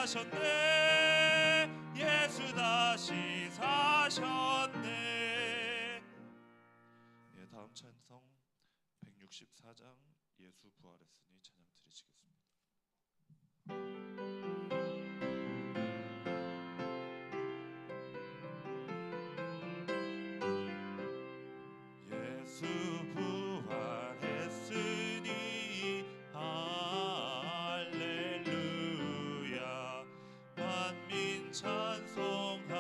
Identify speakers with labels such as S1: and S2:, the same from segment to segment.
S1: 사셨네. 예수 다시 사셨네. 예, 다음 찬송 164장 예수 부활했으니 찬양 드리시겠습니다. 예수 부활했으니 할렐루야. 만민 찬송하여라.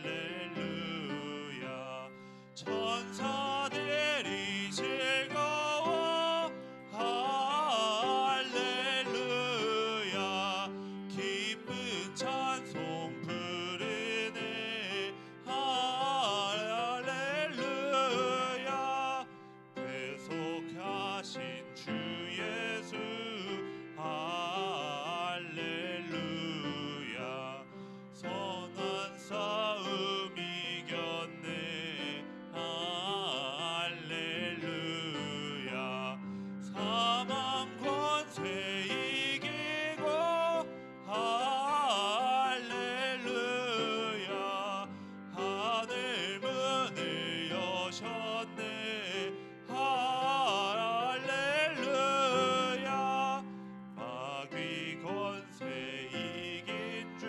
S1: 할렐루야. 천사들이 즐거워. 할렐루야. 기쁜 찬송 부르네. 할렐루야. 대속하신 주 예수. 할렐루야. 선한 싸움 이겼네. 할렐루야. 사망 권세 이기고. 할렐루야. 하늘 문을 여셨네. 할렐루야. 마귀 권세 이긴 주.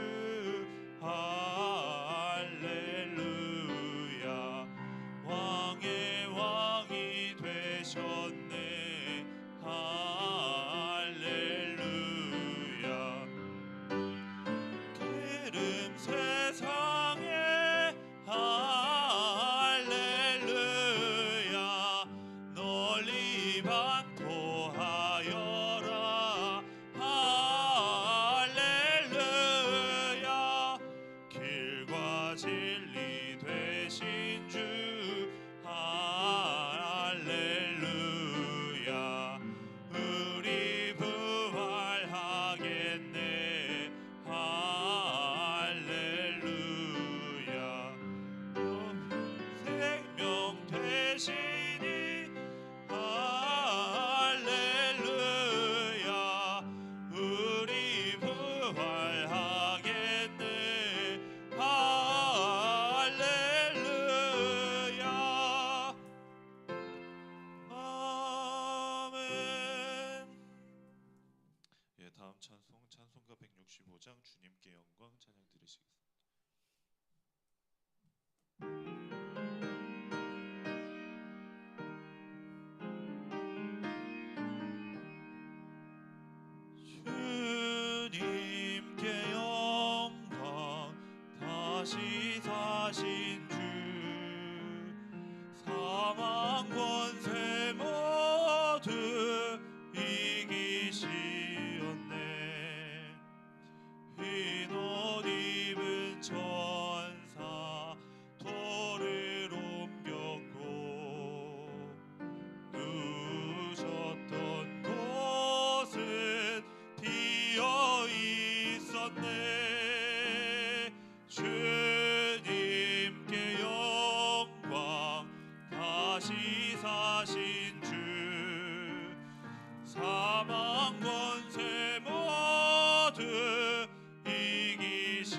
S1: 할렐루야. 왕의 왕이 되셨네. 할렐루야. 기름 세상에. 할렐루야. 널리 반포하여라. 할렐루야. 길과 진리 되신 주. 할렐루야. 우리 부활하겠네. 할렐루야. 생명 되시니. 할렐루야. 우리 부활하겠네. 할렐루야. 아멘. 예, 다음 찬송가 165장 주님께 영광 찬양 드리시겠습니다. 주님께 영광. 다시 사신 주. 사망 권세 모두 이기시었네. 흰 옷 입은 천사 돌을 옮겼고. 누우셨던 곳은 비어 있었네. 주님께 영광. 다시 사신 주. 사망 권세 모두 이기시었네.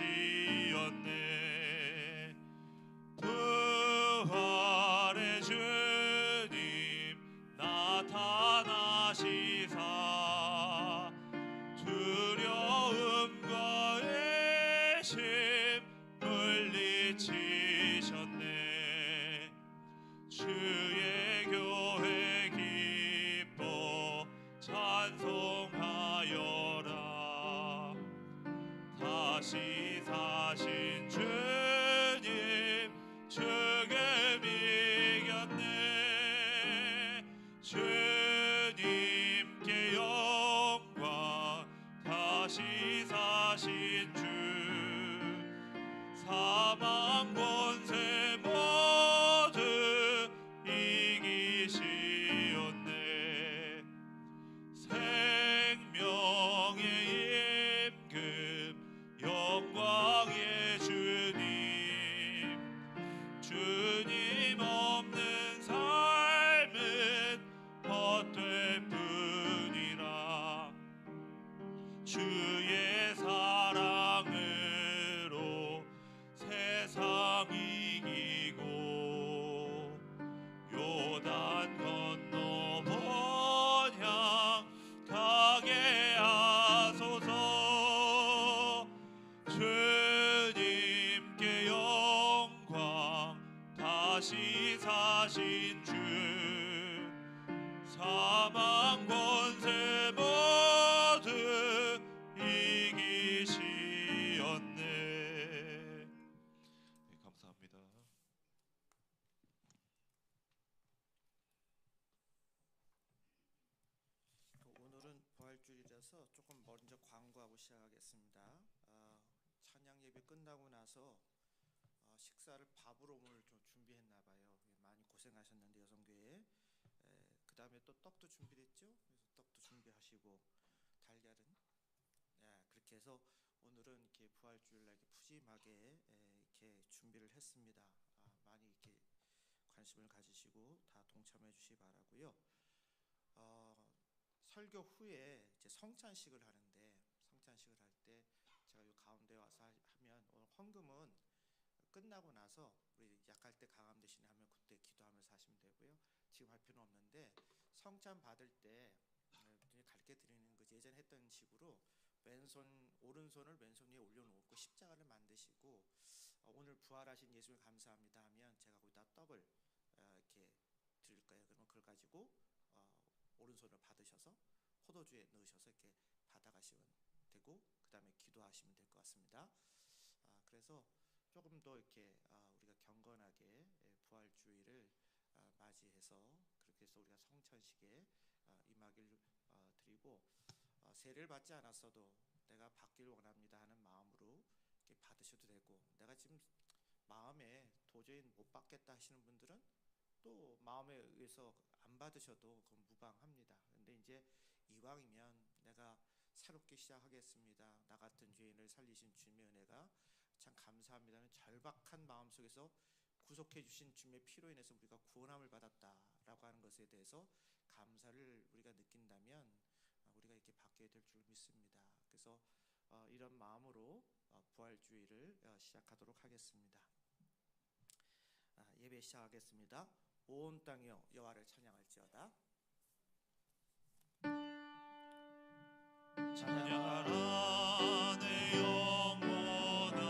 S1: 부활의 주님 나타나시사. 두려움과 의심 물리치셨네. 주의 교회 기뻐 찬송하여라. 다시 사신 주님 죽음 이겼네. 주님께 영광. 다시 사신 주. 사망 권세 모두 이기시었네. 생명의 임금 영광의 주님. 주님 없는 삶은 헛될 뿐이라. 다시 사신 주 사망 권세 모두 이기시었네. 네, 감사합니다.
S2: 오늘은 부활주일이라서 조금 먼저 광고하고 시작하겠습니다. 찬양 예배 끝나고 나서 식사를 밥으로 오늘 좀 준비했나 봐요. 많이 고생하셨는데 여성교회. 그 다음에 또 떡도 준비됐죠. 그래서 떡도 준비하시고 달걀은 그렇게 해서 오늘은 이렇게 부활주일날 이렇게 푸짐하게 이렇게 준비를 했습니다. 많이 이렇게 관심을 가지시고 다 동참해 주시기 바라고요. 설교 후에 이제 성찬식을 하는데 성찬식을 할 때 제가 이 가운데 와서 하면 오늘 헌금은 끝나고 나서 우리 약할 때 강함 대신에 하면 그때 기도하면서 하시면 되고요. 지금 할 필요는 없는데 성찬 받을 때 가르쳐 드리는 거 예전에 했던 식으로 왼손 오른손을 왼손 위에 올려놓고 십자가를 만드시고 오늘 부활하신 예수님 감사합니다 하면 제가 거기다 떡을 이렇게 드릴 거예요. 그러면 그걸 가지고 오른손을 받으셔서 포도주에 넣으셔서 이렇게 받아가시면 되고 그 다음에 기도하시면 될 것 같습니다. 그래서 조금 더 이렇게 우리가 경건하게 부활주의를 맞이해서 그렇게 해서 우리가 성찬식에 임하길 드리고 세례를 받지 않았어도 내가 받기를 원합니다 하는 마음으로 이렇게 받으셔도 되고 내가 지금 마음에 도저히 못 받겠다 하시는 분들은 또 마음에 의해서 안 받으셔도 그건 무방합니다. 근데 이제 이왕이면 내가 새롭게 시작하겠습니다. 나 같은 죄인을 살리신 주님의 은혜가 참 감사합니다는 절박한 마음 속에서 구속해 주신 주님의 피로 인해서 우리가 구원함을 받았다라고 하는 것에 대해서 감사를 우리가 느낀다면 우리가 이렇게 받게 될 줄 믿습니다. 그래서 이런 마음으로 부활주의를 시작하도록 하겠습니다. 예배 시작하겠습니다. 온 땅이여 여호와를 찬양할지어다.
S1: 찬양하라 내 영혼아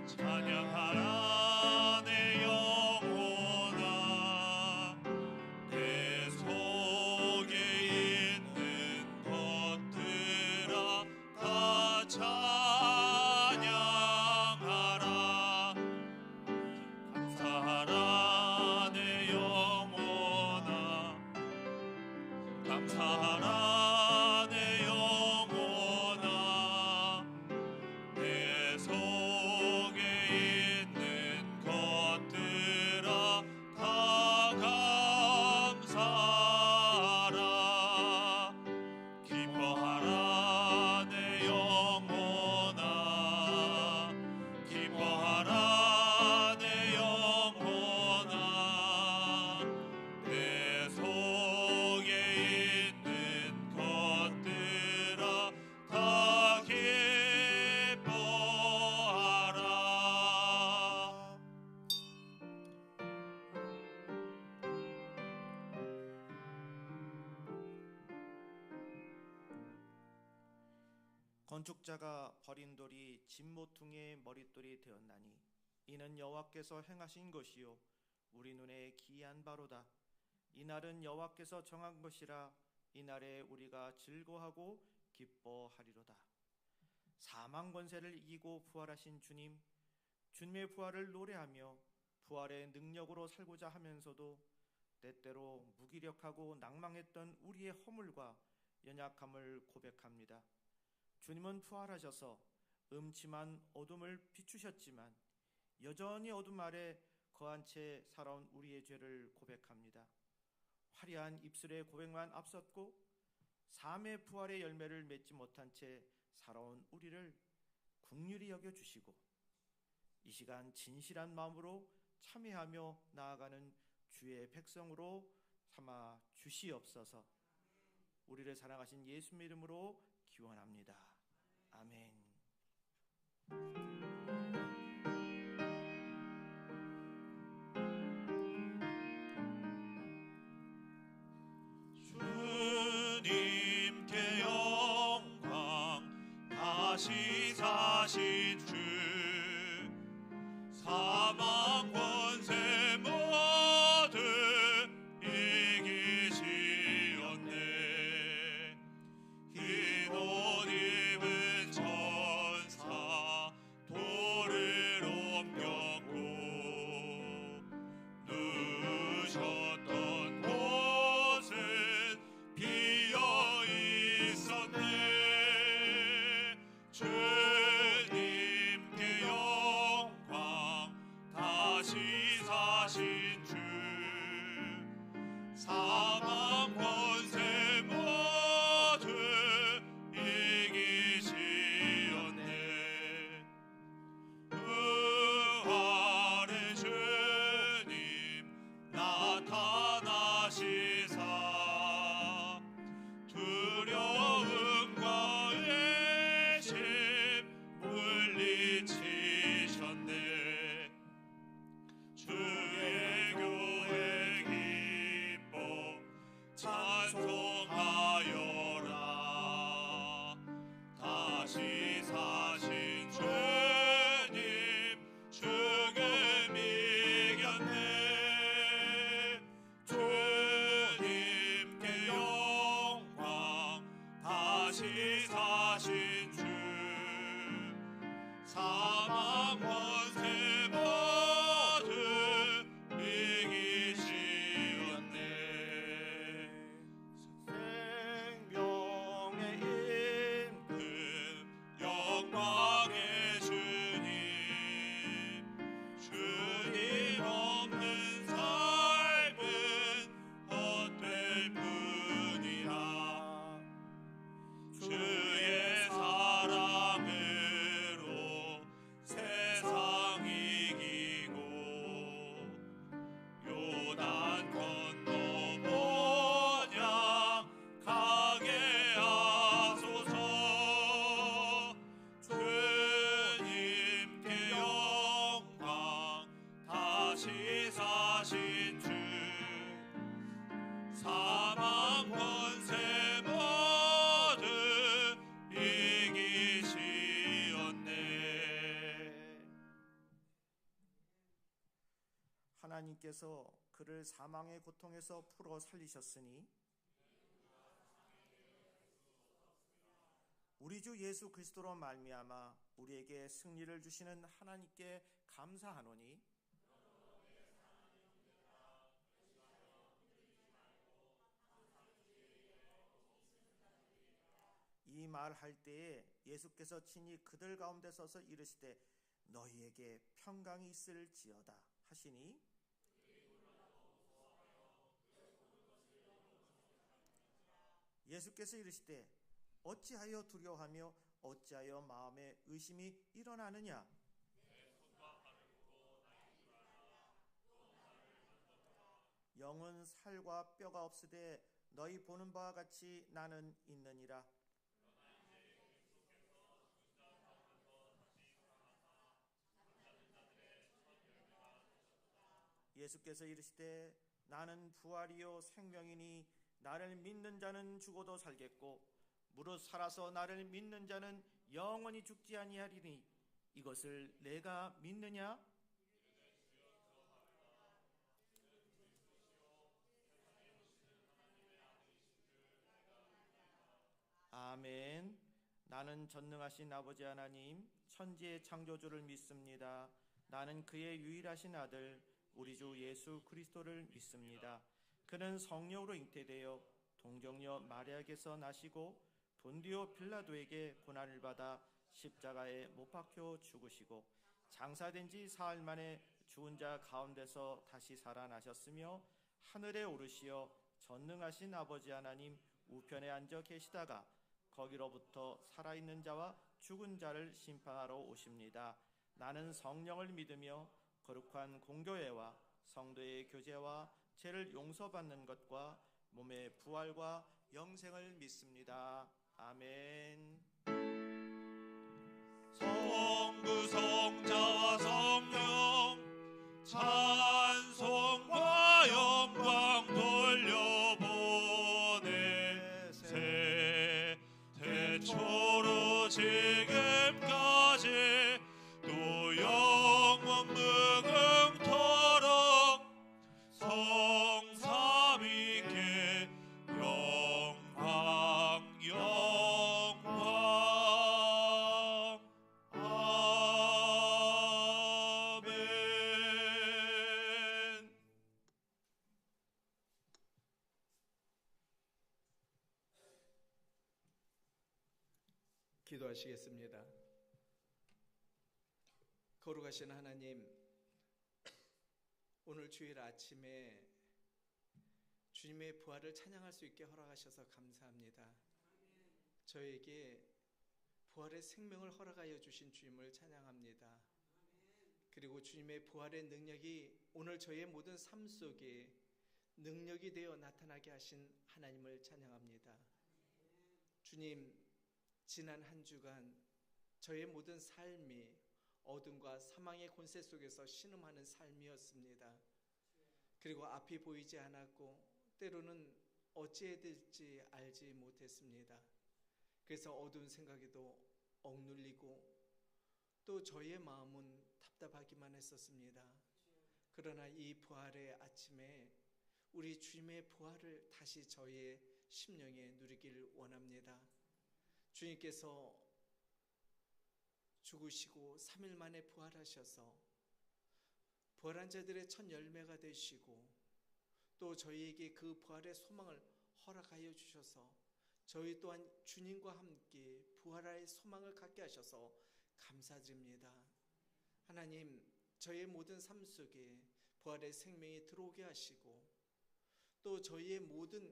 S1: 찬양하라 내 영혼아 내 속에 있는 것들아 다 찬양하라 감사하라 내 영혼아 감사하라 내 영혼아 내 속에 있는 것들아 다 감사하라 기뻐하라 내 영혼아 기뻐하라 내 영혼아 내 속에 있는 것들아 다 기뻐하라.
S2: 건축자가 버린 돌이 진모퉁이의 머릿돌이 되었나니 이는 여호와께서 행하신 것이요 우리 눈에 기이한 바로다. 이날은 여호와께서 정한 것이라 이날에 우리가 즐거워하고 기뻐하리로다. 사망 권세를 이기고 부활하신 주님, 주님의 부활을 노래하며 부활의 능력으로 살고자 하면서도 때때로 무기력하고 낭망했던 우리의 허물과 연약함을 고백합니다. 주님은 부활하셔서 음침한 어둠을 비추셨지만 여전히 어둠 아래 거한 채 살아온 우리의 죄를 고백합니다. 화려한 입술의 고백만 앞섰고 삶의 부활의 열매를 맺지 못한 채 살아온 우리를 긍휼히 여겨주시고 이 시간 진실한 마음으로 참회하며 나아가는 주의 백성으로 삼아 주시옵소서. 우리를 사랑하신 예수님 이름으로 기원합니다. 아멘.
S1: 주님께 영광 다시 사신 주 사망 권 사신 주 사망 권세 모두 이기시었네. 부활의 주님 나타나시사 두려움과 의심 물리치셨네. 주의 교회 기뻐 찬송하여라. 다시 사신 주님 죽음 이겼네. 주님께 영광. 다시 사신 주 사망 권세 모두 이기시었네.
S2: 생명의 임금
S1: 영광의 주님 주님 없는 삶은 헛될 뿐이라. 주의 사랑으로 세상 이기고 요단 건너 본향 가게 하소서. 주님께 영광. 다시 사신 주 사망 권세 모두 이기시었네.
S2: 하나님께서 그를 사망의 고통에서 풀어 살리셨으니 우리 주 예수 그리스도로 말미암아 우리에게 승리를 주시는 하나님께 감사하노니 이 말할 때에 예수께서 친히 그들 가운데 서서 이르시되 너희에게 평강이 있을지어다 하시니 예수께서 이르시되 어찌하여 두려워하며 어찌하여 마음에 의심이 일어나느냐. 영은 살과 뼈가 없으되 너희 보는 바와 같이 나는 있느니라. 예수께서 이르시되 나는 부활이요 생명이니 나를 믿는 자는 죽어도 살겠고 무릇 살아서 나를 믿는 자는 영원히 죽지 아니하리니 이것을 내가 믿느냐? 아멘. 나는 전능하신 아버지 하나님 천지의 창조주를 믿습니다. 나는 그의 유일하신 아들 우리 주 예수 그리스도를 믿습니다. 그는 성령으로 잉태되어 동정녀 마리아에게서 나시고 본디오 빌라도에게 고난을 받아 십자가에 못 박혀 죽으시고 장사된 지 사흘 만에 죽은 자 가운데서 다시 살아나셨으며 하늘에 오르시어 전능하신 아버지 하나님 우편에 앉아 계시다가 거기로부터 살아있는 자와 죽은 자를 심판하러 오십니다. 나는 성령을 믿으며 거룩한 공교회와 성도의 교제와 죄를 용서받는 것과 몸의 부활과 영생을 믿습니다. 아멘.
S1: 성부 성자와 성령 찬송과 영광 돌려보내 새 태초로 지금까지 또 영원 무궁토록 성삼위께 영광 영광 아멘.
S3: 기도하시겠습니다. 거룩하신 하나님, 오늘 주일 아침에 주님의 부활을 찬양할 수 있게 허락하셔서 감사합니다. 저에게 부활의 생명을 허락하여 주신 주님을 찬양합니다. 그리고 주님의 부활의 능력이 오늘 저의 모든 삶 속에 능력이 되어 나타나게 하신 하나님을 찬양합니다. 주님, 지난 한 주간 저의 모든 삶이 어둠과 사망의 권세 속에서 신음하는 삶이었습니다. 그리고 앞이 보이지 않았고 때로는 어찌해야 될지 알지 못했습니다. 그래서 어두운 생각에도 억눌리고 또 저의 마음은 답답하기만 했었습니다. 그러나 이 부활의 아침에 우리 주님의 부활을 다시 저의 심령에 누리길 원합니다. 주님께서 죽으시고 3일 만에 부활하셔서 부활한 자들의 첫 열매가 되시고 또 저희에게 그 부활의 소망을 허락하여 주셔서 저희 또한 주님과 함께 부활의 소망을 갖게 하셔서 감사드립니다. 하나님, 저의 모든 삶 속에 부활의 생명이 들어오게 하시고 또 저희의 모든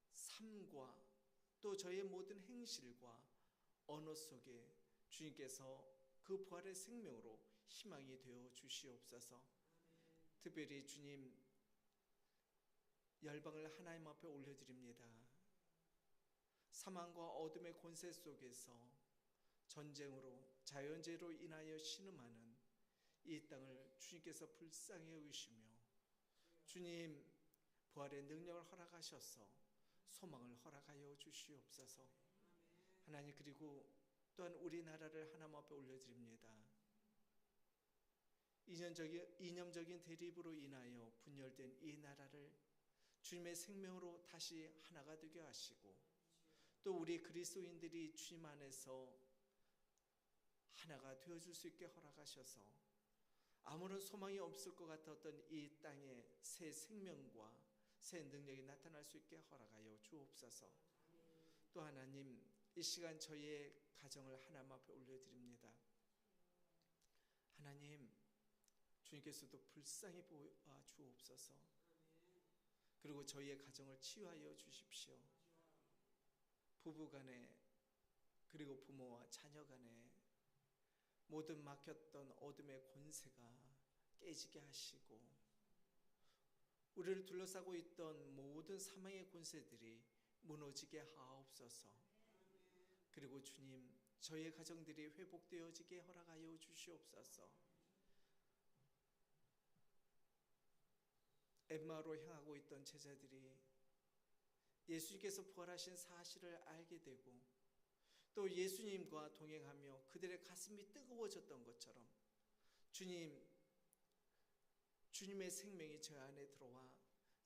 S3: 삶과 또 저희의 모든 행실과 언어 속에 주님께서 그 부활의 생명으로 희망이 되어 주시옵소서. 특별히 주님, 열방을 하나님 앞에 올려드립니다. 사망과 어둠의 권세 속에서 전쟁으로 자연재해로 인하여 신음하는 이 땅을 주님께서 불쌍히 여기시며 주님, 부활의 능력을 허락하셔서 소망을 허락하여 주시옵소서. 하나님, 그리고 또한 우리나라를 하나님 앞에 올려드립니다. 이념적인 대립으로 인하여 분열된 이 나라를 주님의 생명으로 다시 하나가 되게 하시고 또 우리 그리스도인들이 주님 안에서 하나가 되어줄 수 있게 허락하셔서 아무런 소망이 없을 것 같았던 이 땅에 새 생명과 새 능력이 나타날 수 있게 허락하여 주옵소서. 또 하나님, 이 시간 저희의 가정을 하나님 앞에 올려드립니다. 하나님, 주님께서도 불쌍히 보아 주옵소서. 그리고 저희의 가정을 치유하여 주십시오. 부부간에 그리고 부모와 자녀간에 모든 막혔던 어둠의 권세가 깨지게 하시고 우리를 둘러싸고 있던 모든 사망의 권세들이 무너지게 하옵소서. 그리고 주님, 저희의 가정들이 회복되어지게 허락하여 주시옵소서. 엠마오로 향하고 있던 제자들이 예수님께서 부활하신 사실을 알게 되고 또 예수님과 동행하며 그들의 가슴이 뜨거워졌던 것처럼 주님의 생명이 저 안에 들어와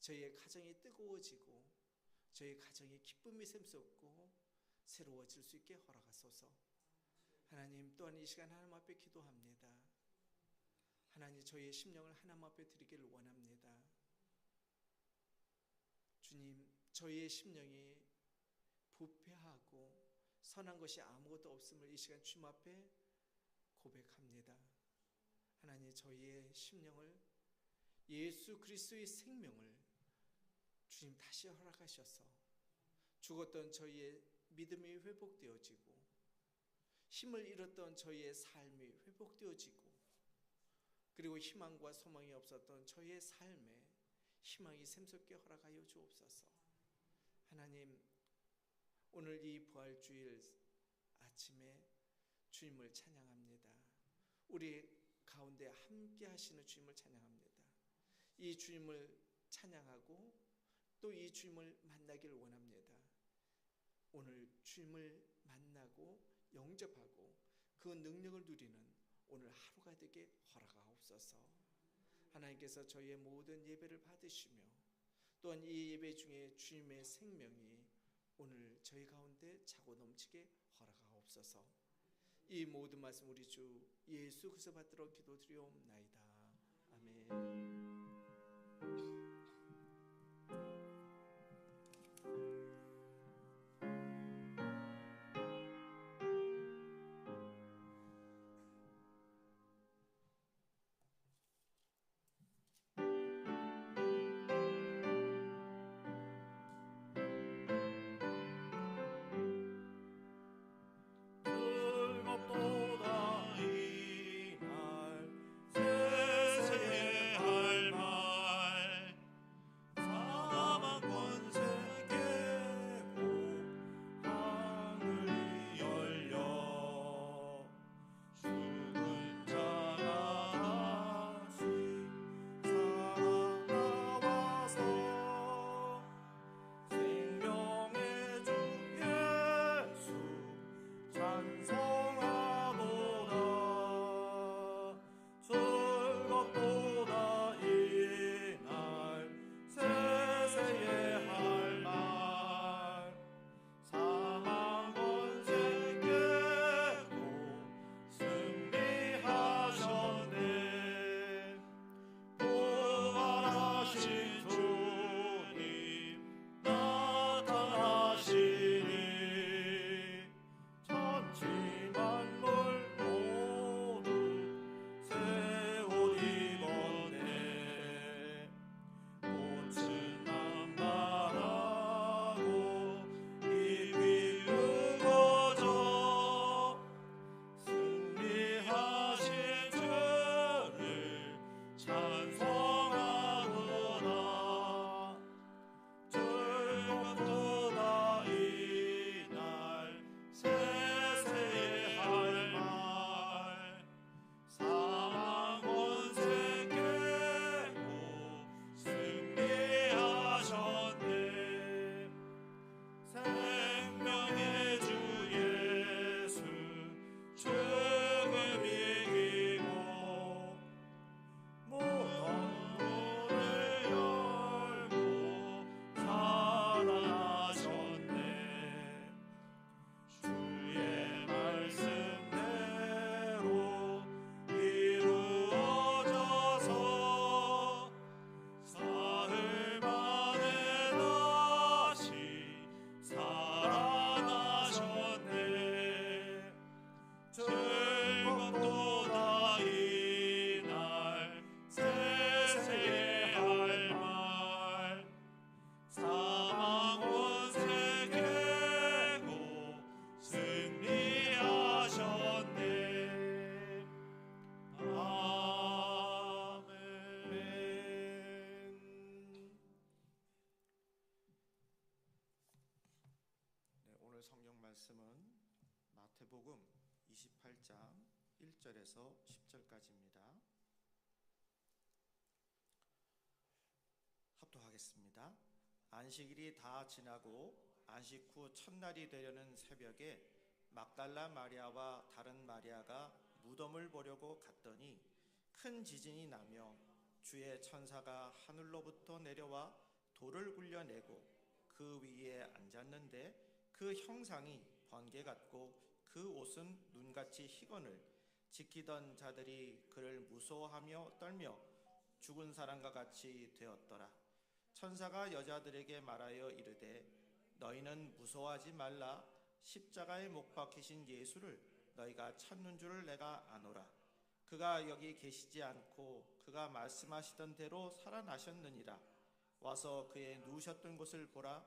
S3: 저희의 가정이 뜨거워지고 저희 가정이 기쁨이 샘솟고 새로워질 수 있게 허락하소서. 하나님, 또한 이 시간 하나님 앞에 기도합니다. 하나님, 저희의 심령을 하나님 앞에 드리기를 원합니다. 주님, 저희의 심령이 부패하고 선한 것이 아무것도 없음을 이 시간 주님 앞에 고백합니다. 하나님, 저희의 심령을 예수 그리스도의 생명을 주님 다시 허락하셔서 죽었던 저희의 믿음이 회복되어지고 힘을 잃었던 저희의 삶이 회복되어지고 그리고 희망과 소망이 없었던 저희의 삶에 희망이 샘솟게 허락하여 주옵소서. 하나님, 오늘 이 부활주일 아침에 주님을 찬양합니다. 우리 가운데 함께 하시는 주님을 찬양합니다. 이 주님을 찬양하고 또 이 주님을 만나기를 원합니다. 오늘 주님을 만나고 영접하고 그 능력을 누리는 오늘 하루가 되게 허락하옵소서. 하나님께서 저희의 모든 예배를 받으시며 또한 이 예배 중에 주님의 생명이 오늘 저희 가운데 차고 넘치게 허락하옵소서. 이 모든 말씀 우리 주 예수 그리스도 받들어 기도드리옵나이다. 아멘.
S2: 마태복음 28장 1절에서 10절까지입니다. 합독하겠습니다. 안식일이 다 지나고 안식 후 첫날이 되려는 새벽에 막달라 마리아와 다른 마리아가 무덤을 보려고 갔더니 큰 지진이 나며 주의 천사가 하늘로부터 내려와 돌을 굴려내고 그 위에 앉았는데 그 형상이 번개 같고 그 옷은 눈같이 희건을 지키던 자들이 그를 무서워하며 떨며 죽은 사람과 같이 되었더라. 천사가 여자들에게 말하여 이르되 너희는 무서워하지 말라. 십자가에 못 박히신 예수를 너희가 찾는 줄을 내가 아노라. 그가 여기 계시지 않고 그가 말씀하시던 대로 살아나셨느니라. 와서 그의 누우셨던 곳을 보라.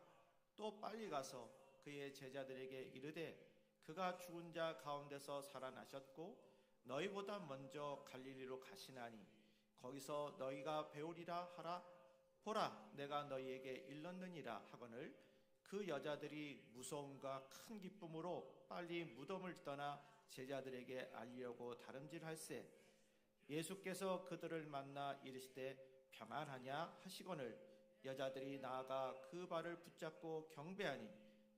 S2: 또 빨리 가서 그의 제자들에게 이르되 그가 죽은 자 가운데서 살아나셨고 너희보다 먼저 갈릴리로 가시나니 거기서 너희가 배우리라 하라. 보라, 내가 너희에게 일렀느니라 하거늘 그 여자들이 무서움과 큰 기쁨으로 빨리 무덤을 떠나 제자들에게 알리려고 다름질할세. 예수께서 그들을 만나 이르시되 평안하냐 하시거늘 여자들이 나아가 그 발을 붙잡고 경배하니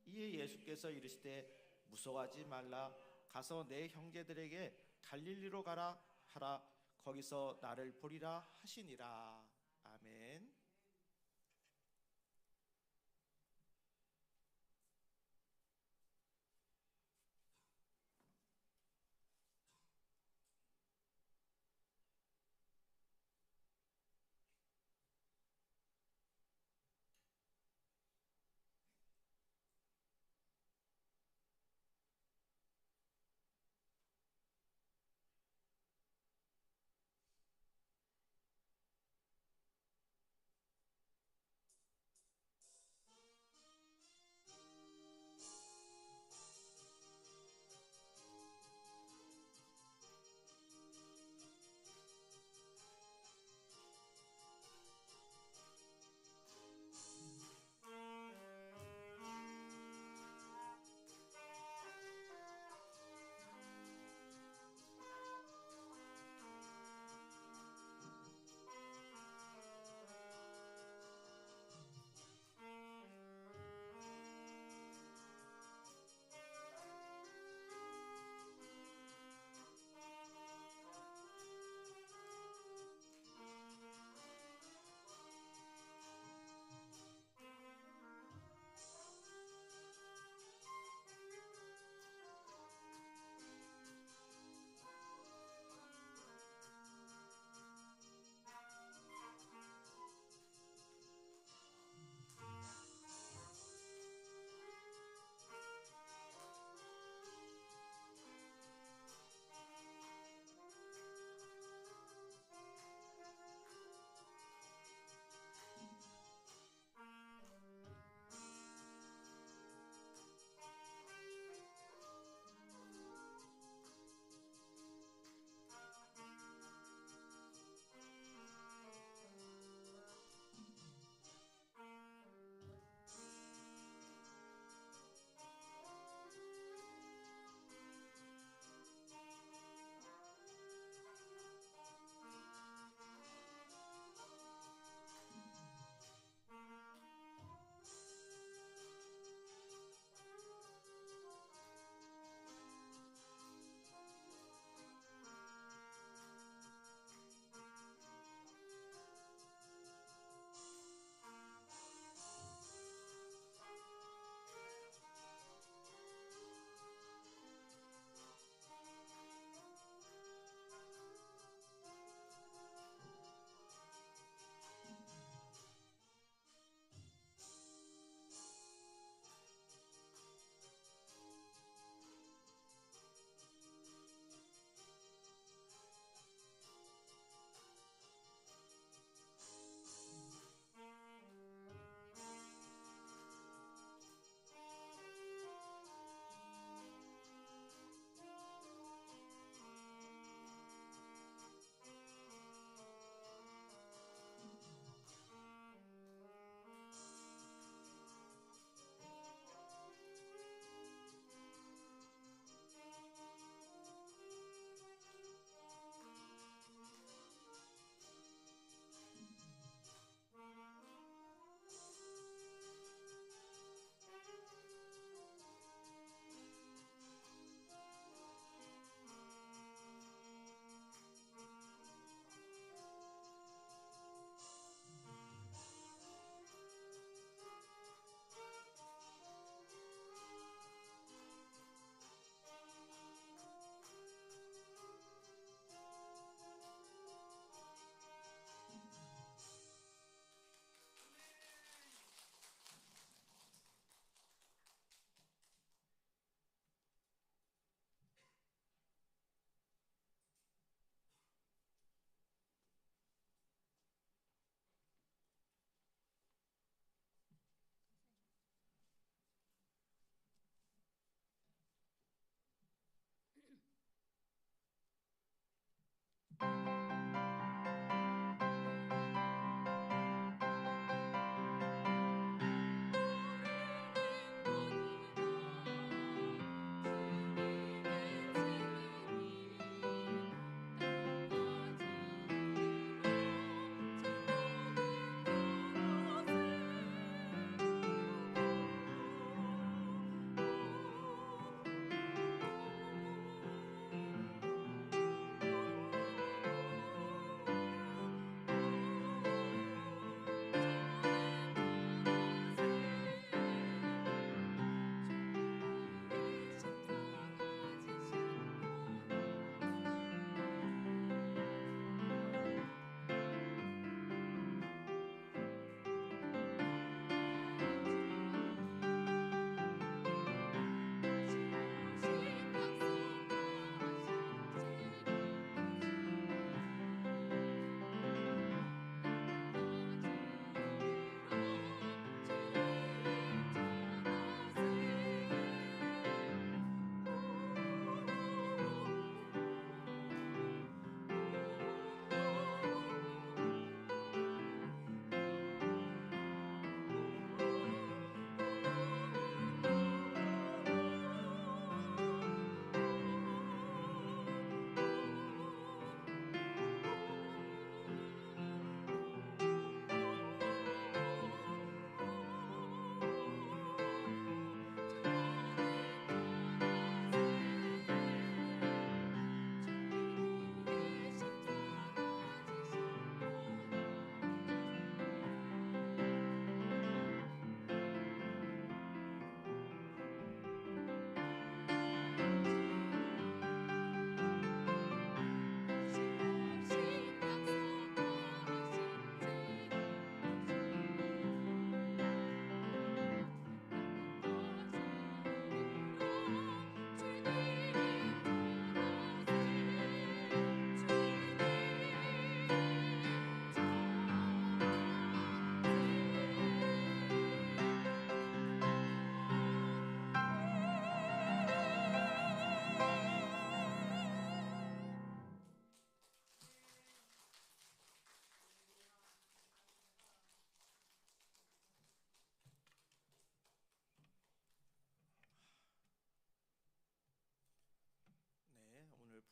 S2: 이에 예수께서 이르시되 무서워하지 말라. 가서 내 형제들에게 갈릴리로 가라 하라. 거기서 나를 보리라 하시니라. 아멘.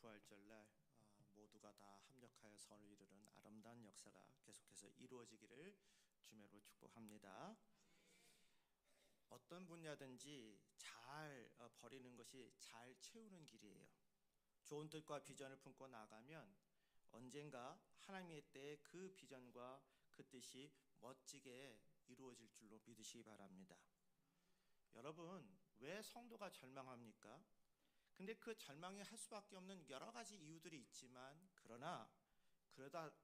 S2: 부활절날 모두가 다 합력하여 선을 이루는 아름다운 역사가 계속해서 이루어지기를 주님으로 축복합니다. 어떤 분야든지 잘 버리는 것이 잘 채우는 길이에요. 좋은 뜻과 비전을 품고 나가면 언젠가 하나님의 때에 그 비전과 그 뜻이 멋지게 이루어질 줄로 믿으시기 바랍니다. 여러분, 왜 성도가 절망합니까? 근데 그 절망이 할 수밖에 없는 여러 가지 이유들이 있지만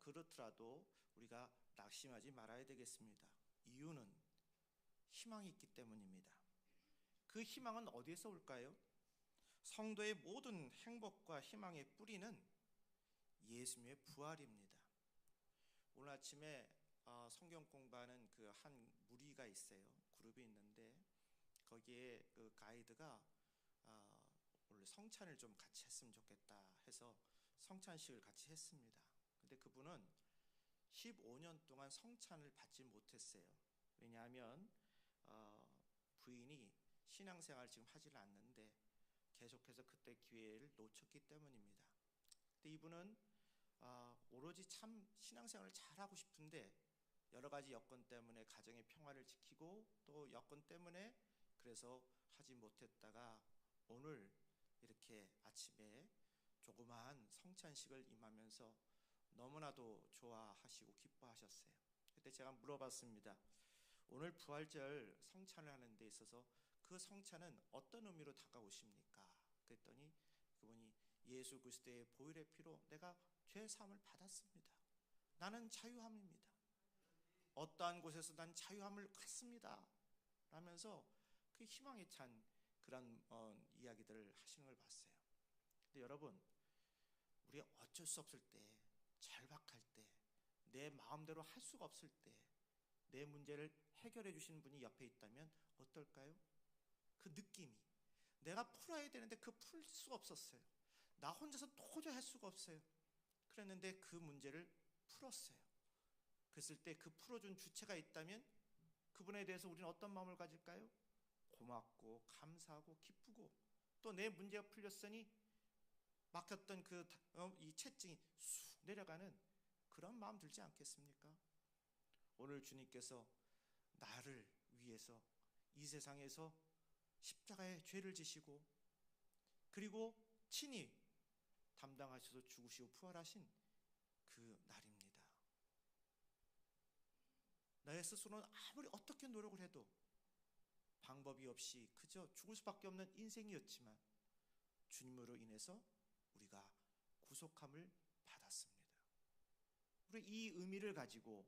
S2: 그렇더라도 우리가 낙심하지 말아야 되겠습니다. 이유는 희망이 있기 때문입니다. 그 희망은 어디에서 올까요? 성도의 모든 행복과 희망의 뿌리는 예수님의 부활입니다. 오늘 아침에 성경 공부하는 그 한 무리가 있어요. 그룹이 있는데 거기에 그 가이드가 원래 성찬을 좀 같이 했으면 좋겠다 해서 성찬식을 같이 했습니다. 근데 그분은 15년 동안 성찬을 받지 못했어요. 왜냐하면 부인이 신앙생활을 지금 하질 않는데 계속해서 그때 기회를 놓쳤기 때문입니다. 근데 이분은 오로지 참 신앙생활을 잘하고 싶은데 여러 가지 여건 때문에 가정의 평화를 지키고 또 여건 때문에 그래서 하지 못했다가 오늘 이렇게 아침에 조그마한 성찬식을 임하면서 너무나도 좋아하시고 기뻐하셨어요. 그때 제가 물어봤습니다. 오늘 부활절 성찬을 하는 데 있어서 그 성찬은 어떤 의미로 다가오십니까? 그랬더니 그분이 예수 그리스도의 보혈의 피로 내가 죄 사함을 받았습니다. 나는 자유함입니다. 어떠한 곳에서 난 자유함을 갖습니다. 라면서 그 희망에 찬 그런 이야기들을 하시는 걸 봤어요. 근데 여러분, 우리 어쩔 수 없을 때, 절박할 때, 내 마음대로 할 수가 없을 때 내 문제를 해결해 주시는 분이 옆에 있다면 어떨까요? 그 느낌이 내가 풀어야 되는데 그 풀 수가 없었어요. 나 혼자서 도저히 할 수가 없어요. 그랬는데 그 문제를 풀었어요. 그랬을 때 그 풀어준 주체가 있다면 그분에 대해서 우리는 어떤 마음을 가질까요? 고맙고 감사하고 기쁘고 또 내 문제가 풀렸으니 막혔던 이 채증이 쑥 내려가는 그런 마음 들지 않겠습니까? 오늘 주님께서 나를 위해서 이 세상에서 십자가의 죄를 지시고 그리고 친히 담당하셔서 죽으시고 부활하신 그 날입니다. 나의 스스로는 아무리 어떻게 노력을 해도 방법이 없이 그저 죽을 수밖에 없는 인생이었지만 주님으로 인해서 우리가 구속함을 받았습니다. 우리 이 의미를 가지고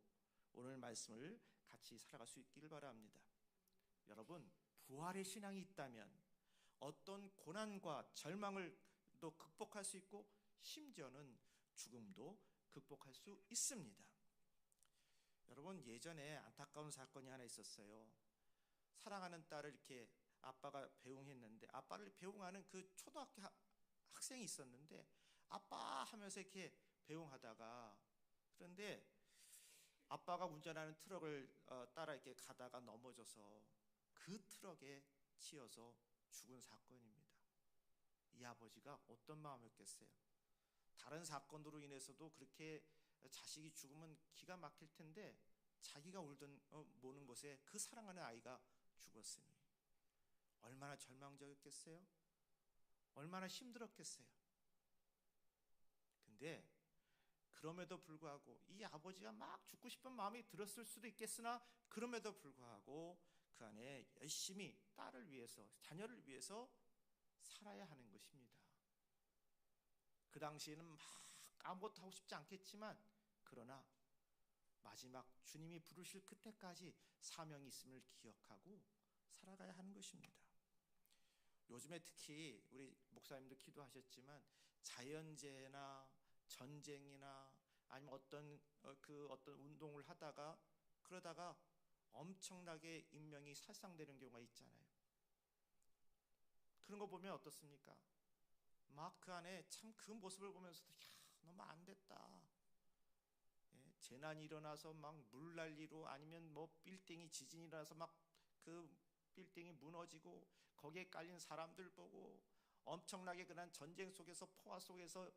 S2: 오늘 말씀을 같이 살아갈 수 있기를 바랍니다. 여러분, 부활의 신앙이 있다면 어떤 고난과 절망을 또 극복할 수 있고 심지어는 죽음도 극복할 수 있습니다. 여러분, 예전에 안타까운 사건이 하나 있었어요. 사랑하는 딸을 이렇게 아빠가 배웅했는데 아빠를 배웅하는 그 초등학교 학생이 있었는데 아빠 하면서 이렇게 배웅하다가 그런데 아빠가 운전하는 트럭을 따라 이렇게 가다가 넘어져서 그 트럭에 치여서 죽은 사건입니다. 이 아버지가 어떤 마음이었겠어요? 다른 사건으로 인해서도 그렇게 자식이 죽으면 기가 막힐 텐데 자기가 울던 모는 곳에 그 사랑하는 아이가 죽었으니 얼마나 절망적이었겠어요? 얼마나 힘들었겠어요? 근데 그럼에도 불구하고 이 아버지가 막 죽고 싶은 마음이 들었을 수도 있겠으나 그럼에도 불구하고 그 안에 열심히 딸을 위해서 자녀를 위해서 살아야 하는 것입니다. 그 당시에는 막 아무것도 하고 싶지 않겠지만 그러나 마지막 주님이 부르실 그때까지 사명이 있음을 기억하고 살아가야 하는 것입니다. 요즘에 특히 우리 목사님도 기도하셨지만 자연재해나 전쟁이나 아니면 어떤 운동을 하다가 그러다가 엄청나게 인명이 살상되는 경우가 있잖아요. 그런 거 보면 어떻습니까? 막 그 안에 참 그 모습을 보면서도 너무 안 됐다. 재난이 일어나서 막 물난리로 아니면 뭐 빌딩이 지진이 일어나서 막 그 빌딩이 무너지고 거기에 깔린 사람들 보고 엄청나게 그런 전쟁 속에서 포화 속에서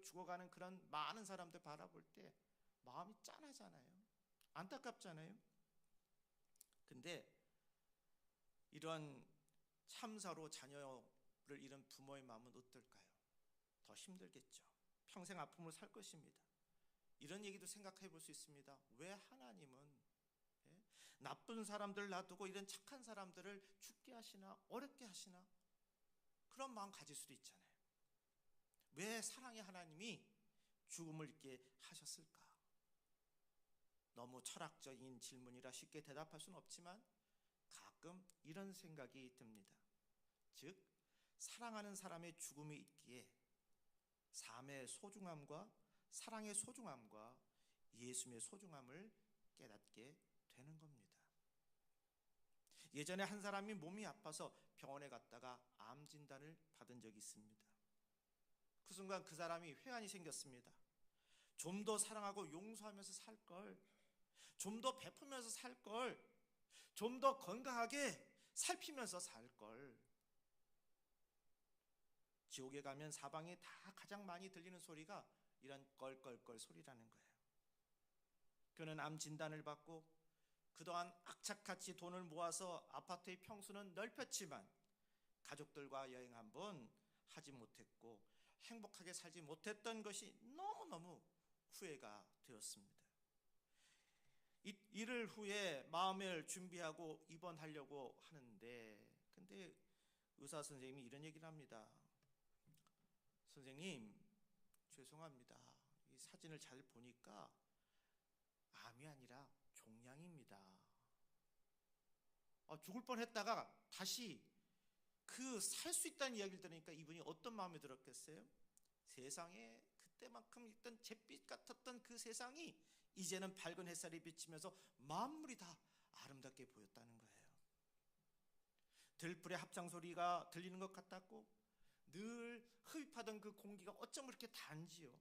S2: 죽어가는 그런 많은 사람들 바라볼 때 마음이 짠하잖아요. 안타깝잖아요. 근데 이런 참사로 자녀를 잃은 부모의 마음은 어떨까요? 더 힘들겠죠. 평생 아픔을 살 것입니다. 이런 얘기도 생각해 볼 수 있습니다. 왜 하나님은 나쁜 사람들 놔두고 이런 착한 사람들을 죽게 하시나 어렵게 하시나 그런 마음 가질 수도 있잖아요. 왜 사랑의 하나님이 죽음을 잊게 하셨을까? 너무 철학적인 질문이라 쉽게 대답할 수는 없지만 가끔 이런 생각이 듭니다. 즉 사랑하는 사람의 죽음이 있기에 삶의 소중함과 사랑의 소중함과 예수님의 소중함을 깨닫게 되는 겁니다. 예전에 한 사람이 몸이 아파서 병원에 갔다가 암 진단을 받은 적이 있습니다. 그 순간 그 사람이 회한이 생겼습니다. 좀 더 사랑하고 용서하면서 살 걸, 좀 더 베푸면서 살 걸, 좀 더 건강하게 살피면서 살 걸. 지옥에 가면 사방에 다 가장 많이 들리는 소리가 이런 껄껄껄 소리라는 거예요. 그는 암 진단을 받고 그동안 악착같이 돈을 모아서 아파트의 평수는 넓혔지만 가족들과 여행 한번 하지 못했고 행복하게 살지 못했던 것이 너무너무 후회가 되었습니다. 이를 후에 마음을 준비하고 입원하려고 하는데 근데 의사 선생님이 이런 얘기를 합니다. 선생님 죄송합니다. 이 사진을 잘 보니까 암이 아니라 종양입니다. 죽을 뻔했다가 다시 그 살 수 있다는 이야기를 들으니까 이분이 어떤 마음이 들었겠어요? 세상에 그때만큼 있던 잿빛 같았던 그 세상이 이제는 밝은 햇살이 비치면서 만물이 다 아름답게 보였다는 거예요. 들불의 합창 소리가 들리는 것 같았고 늘 흡입하던 그 공기가 어쩜 그렇게 단지요.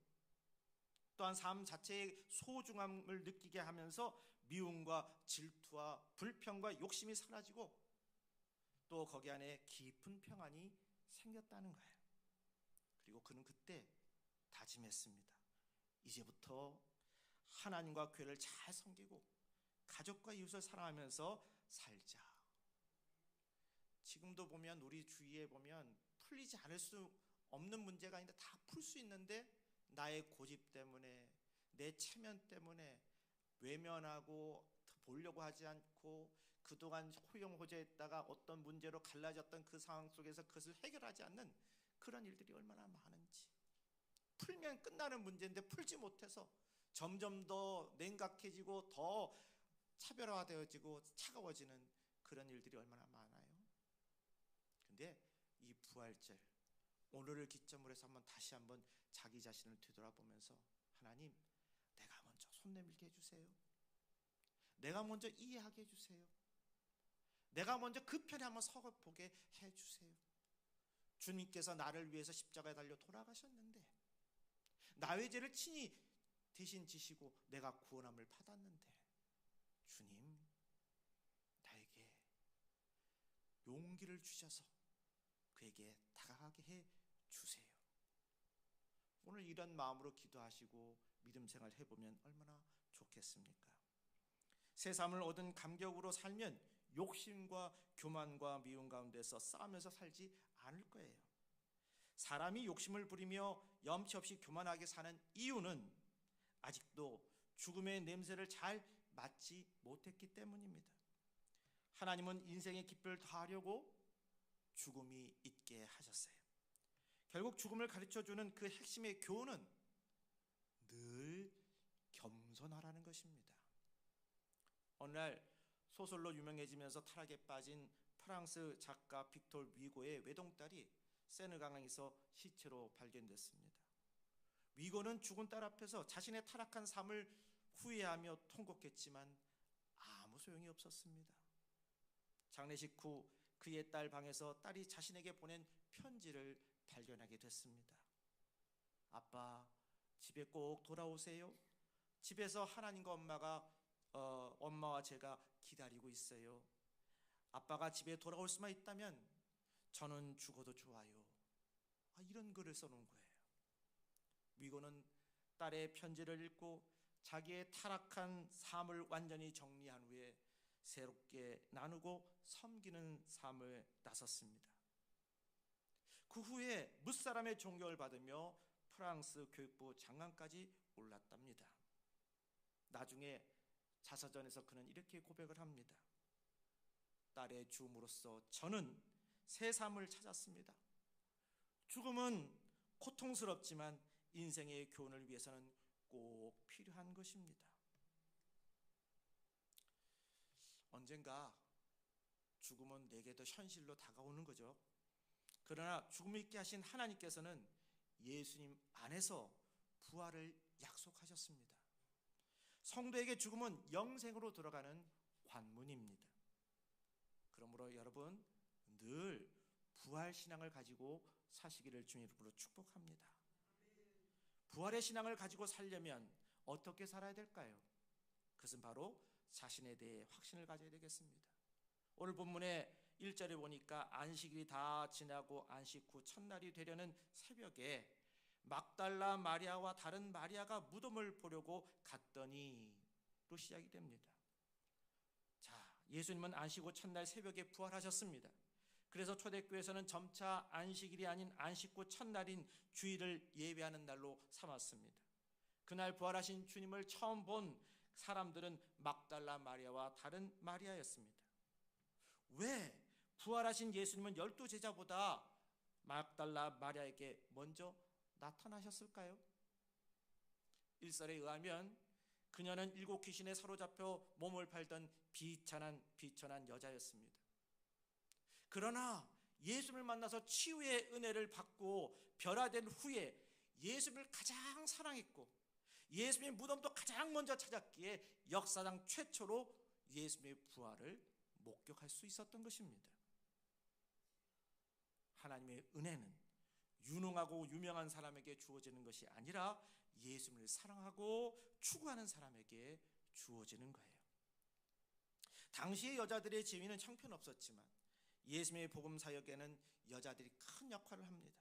S2: 또한 삶 자체의 소중함을 느끼게 하면서 미움과 질투와 불평과 욕심이 사라지고 또 거기 안에 깊은 평안이 생겼다는 거예요. 그리고 그는 그때 다짐했습니다. 이제부터 하나님과 교회를 잘 섬기고 가족과 이웃을 사랑하면서 살자. 지금도 보면 우리 주위에 보면 풀리지 않을 수 없는 문제가 아닌데 다 풀 수 있는데 나의 고집 때문에 내 체면 때문에 외면하고 보려고 하지 않고 그동안 호용호재했다가 어떤 문제로 갈라졌던 그 상황 속에서 그것을 해결하지 않는 그런 일들이 얼마나 많은지. 풀면 끝나는 문제인데 풀지 못해서 점점 더 냉각해지고 더 차별화되어지고 차가워지는 그런 일들이 얼마나 많아요. 근데 이 부활절 오늘을 기점으로 해서 다시 한번 자기 자신을 되돌아보면서 하나님 내가 먼저 손 내밀게 해주세요. 내가 먼저 이해하게 해주세요. 내가 먼저 그 편에 한번 서보게 해주세요. 주님께서 나를 위해서 십자가에 달려 돌아가셨는데 나의 죄를 친히 대신 지시고 내가 구원함을 받았는데 주님 나에게 용기를 주셔서 그에게 다가가게 해주세요. 오늘 이런 마음으로 기도하시고 믿음 생활 해보면 얼마나 좋겠습니까? 새 삶을 얻은 감격으로 살면 욕심과 교만과 미움 가운데서 싸우면서 살지 않을 거예요. 사람이 욕심을 부리며 염치 없이 교만하게 사는 이유는 아직도 죽음의 냄새를 잘 맡지 못했기 때문입니다. 하나님은 인생의 기쁨을 더하려고 죽음이 있게 하셨어요. 결국 죽음을 가르쳐주는 그 핵심의 교훈은 늘 겸손하라는 것입니다. 어느 날 소설로 유명해지면서 타락에 빠진 프랑스 작가 빅토르 위고의 외동딸이 세느강에서 시체로 발견됐습니다. 위고는 죽은 딸 앞에서 자신의 타락한 삶을 후회하며 통곡했지만 아무 소용이 없었습니다. 장례식 후 그의 딸 방에서 딸이 자신에게 보낸 편지를 발견하게 됐습니다. 아빠, 집에 꼭 돌아오세요. 집에서 하나님과 엄마와 제가 기다리고 있어요. 아빠가 집에 돌아올 수만 있다면 저는 죽어도 좋아요. 이런 글을 써놓은 거예요. 위고는 딸의 편지를 읽고 자기의 타락한 삶을 완전히 정리한 후에 새롭게 나누고 섬기는 삶을 나섰습니다. 그 후에 무사람의 존경을 받으며 프랑스 교육부 장관까지 올랐답니다. 나중에 자서전에서 그는 이렇게 고백을 합니다. 딸의 죽음으로써 저는 새 삶을 찾았습니다. 죽음은 고통스럽지만 인생의 교훈을 위해서는 꼭 필요한 것입니다. 언젠가 죽음은 내게도 현실로 다가오는 거죠. 그러나 죽음을 있게 하신 하나님께서는 예수님 안에서 부활을 약속하셨습니다. 성도에게 죽음은 영생으로 들어가는 관문입니다. 그러므로 여러분 늘 부활 신앙을 가지고 사시기를 주님으로 축복합니다. 부활의 신앙을 가지고 살려면 어떻게 살아야 될까요? 그것은 바로 자신에 대해 확신을 가져야 되겠습니다. 오늘 본문의 1절에 보니까 안식일이 다 지나고 안식 후 첫날이 되려는 새벽에 막달라 마리아와 다른 마리아가 무덤을 보려고 갔더니로 시작이 됩니다. 자, 예수님은 안식 후 첫날 새벽에 부활하셨습니다. 그래서 초대교회에서는 점차 안식일이 아닌 안식 후 첫날인 주일을 예배하는 날로 삼았습니다. 그날 부활하신 주님을 처음 본 사람들은 막달라 마리아와 다른 마리아였습니다. 왜 부활하신 예수님은 12제자보다 막달라 마리아에게 먼저 나타나셨을까요? 일설에 의하면 그녀는 7 귀신에 사로잡혀 몸을 팔던 비천한 여자였습니다. 그러나 예수님을 만나서 치유의 은혜를 받고 변화된 후에 예수님을 가장 사랑했고 예수님의 무덤도 가장 먼저 찾았기에 역사상 최초로 예수님의 부활을 목격할 수 있었던 것입니다. 하나님의 은혜는 유능하고 유명한 사람에게 주어지는 것이 아니라 예수님을 사랑하고 추구하는 사람에게 주어지는 거예요. 당시의 여자들의 지위는 형편없었지만 예수님의 복음 사역에는 여자들이 큰 역할을 합니다.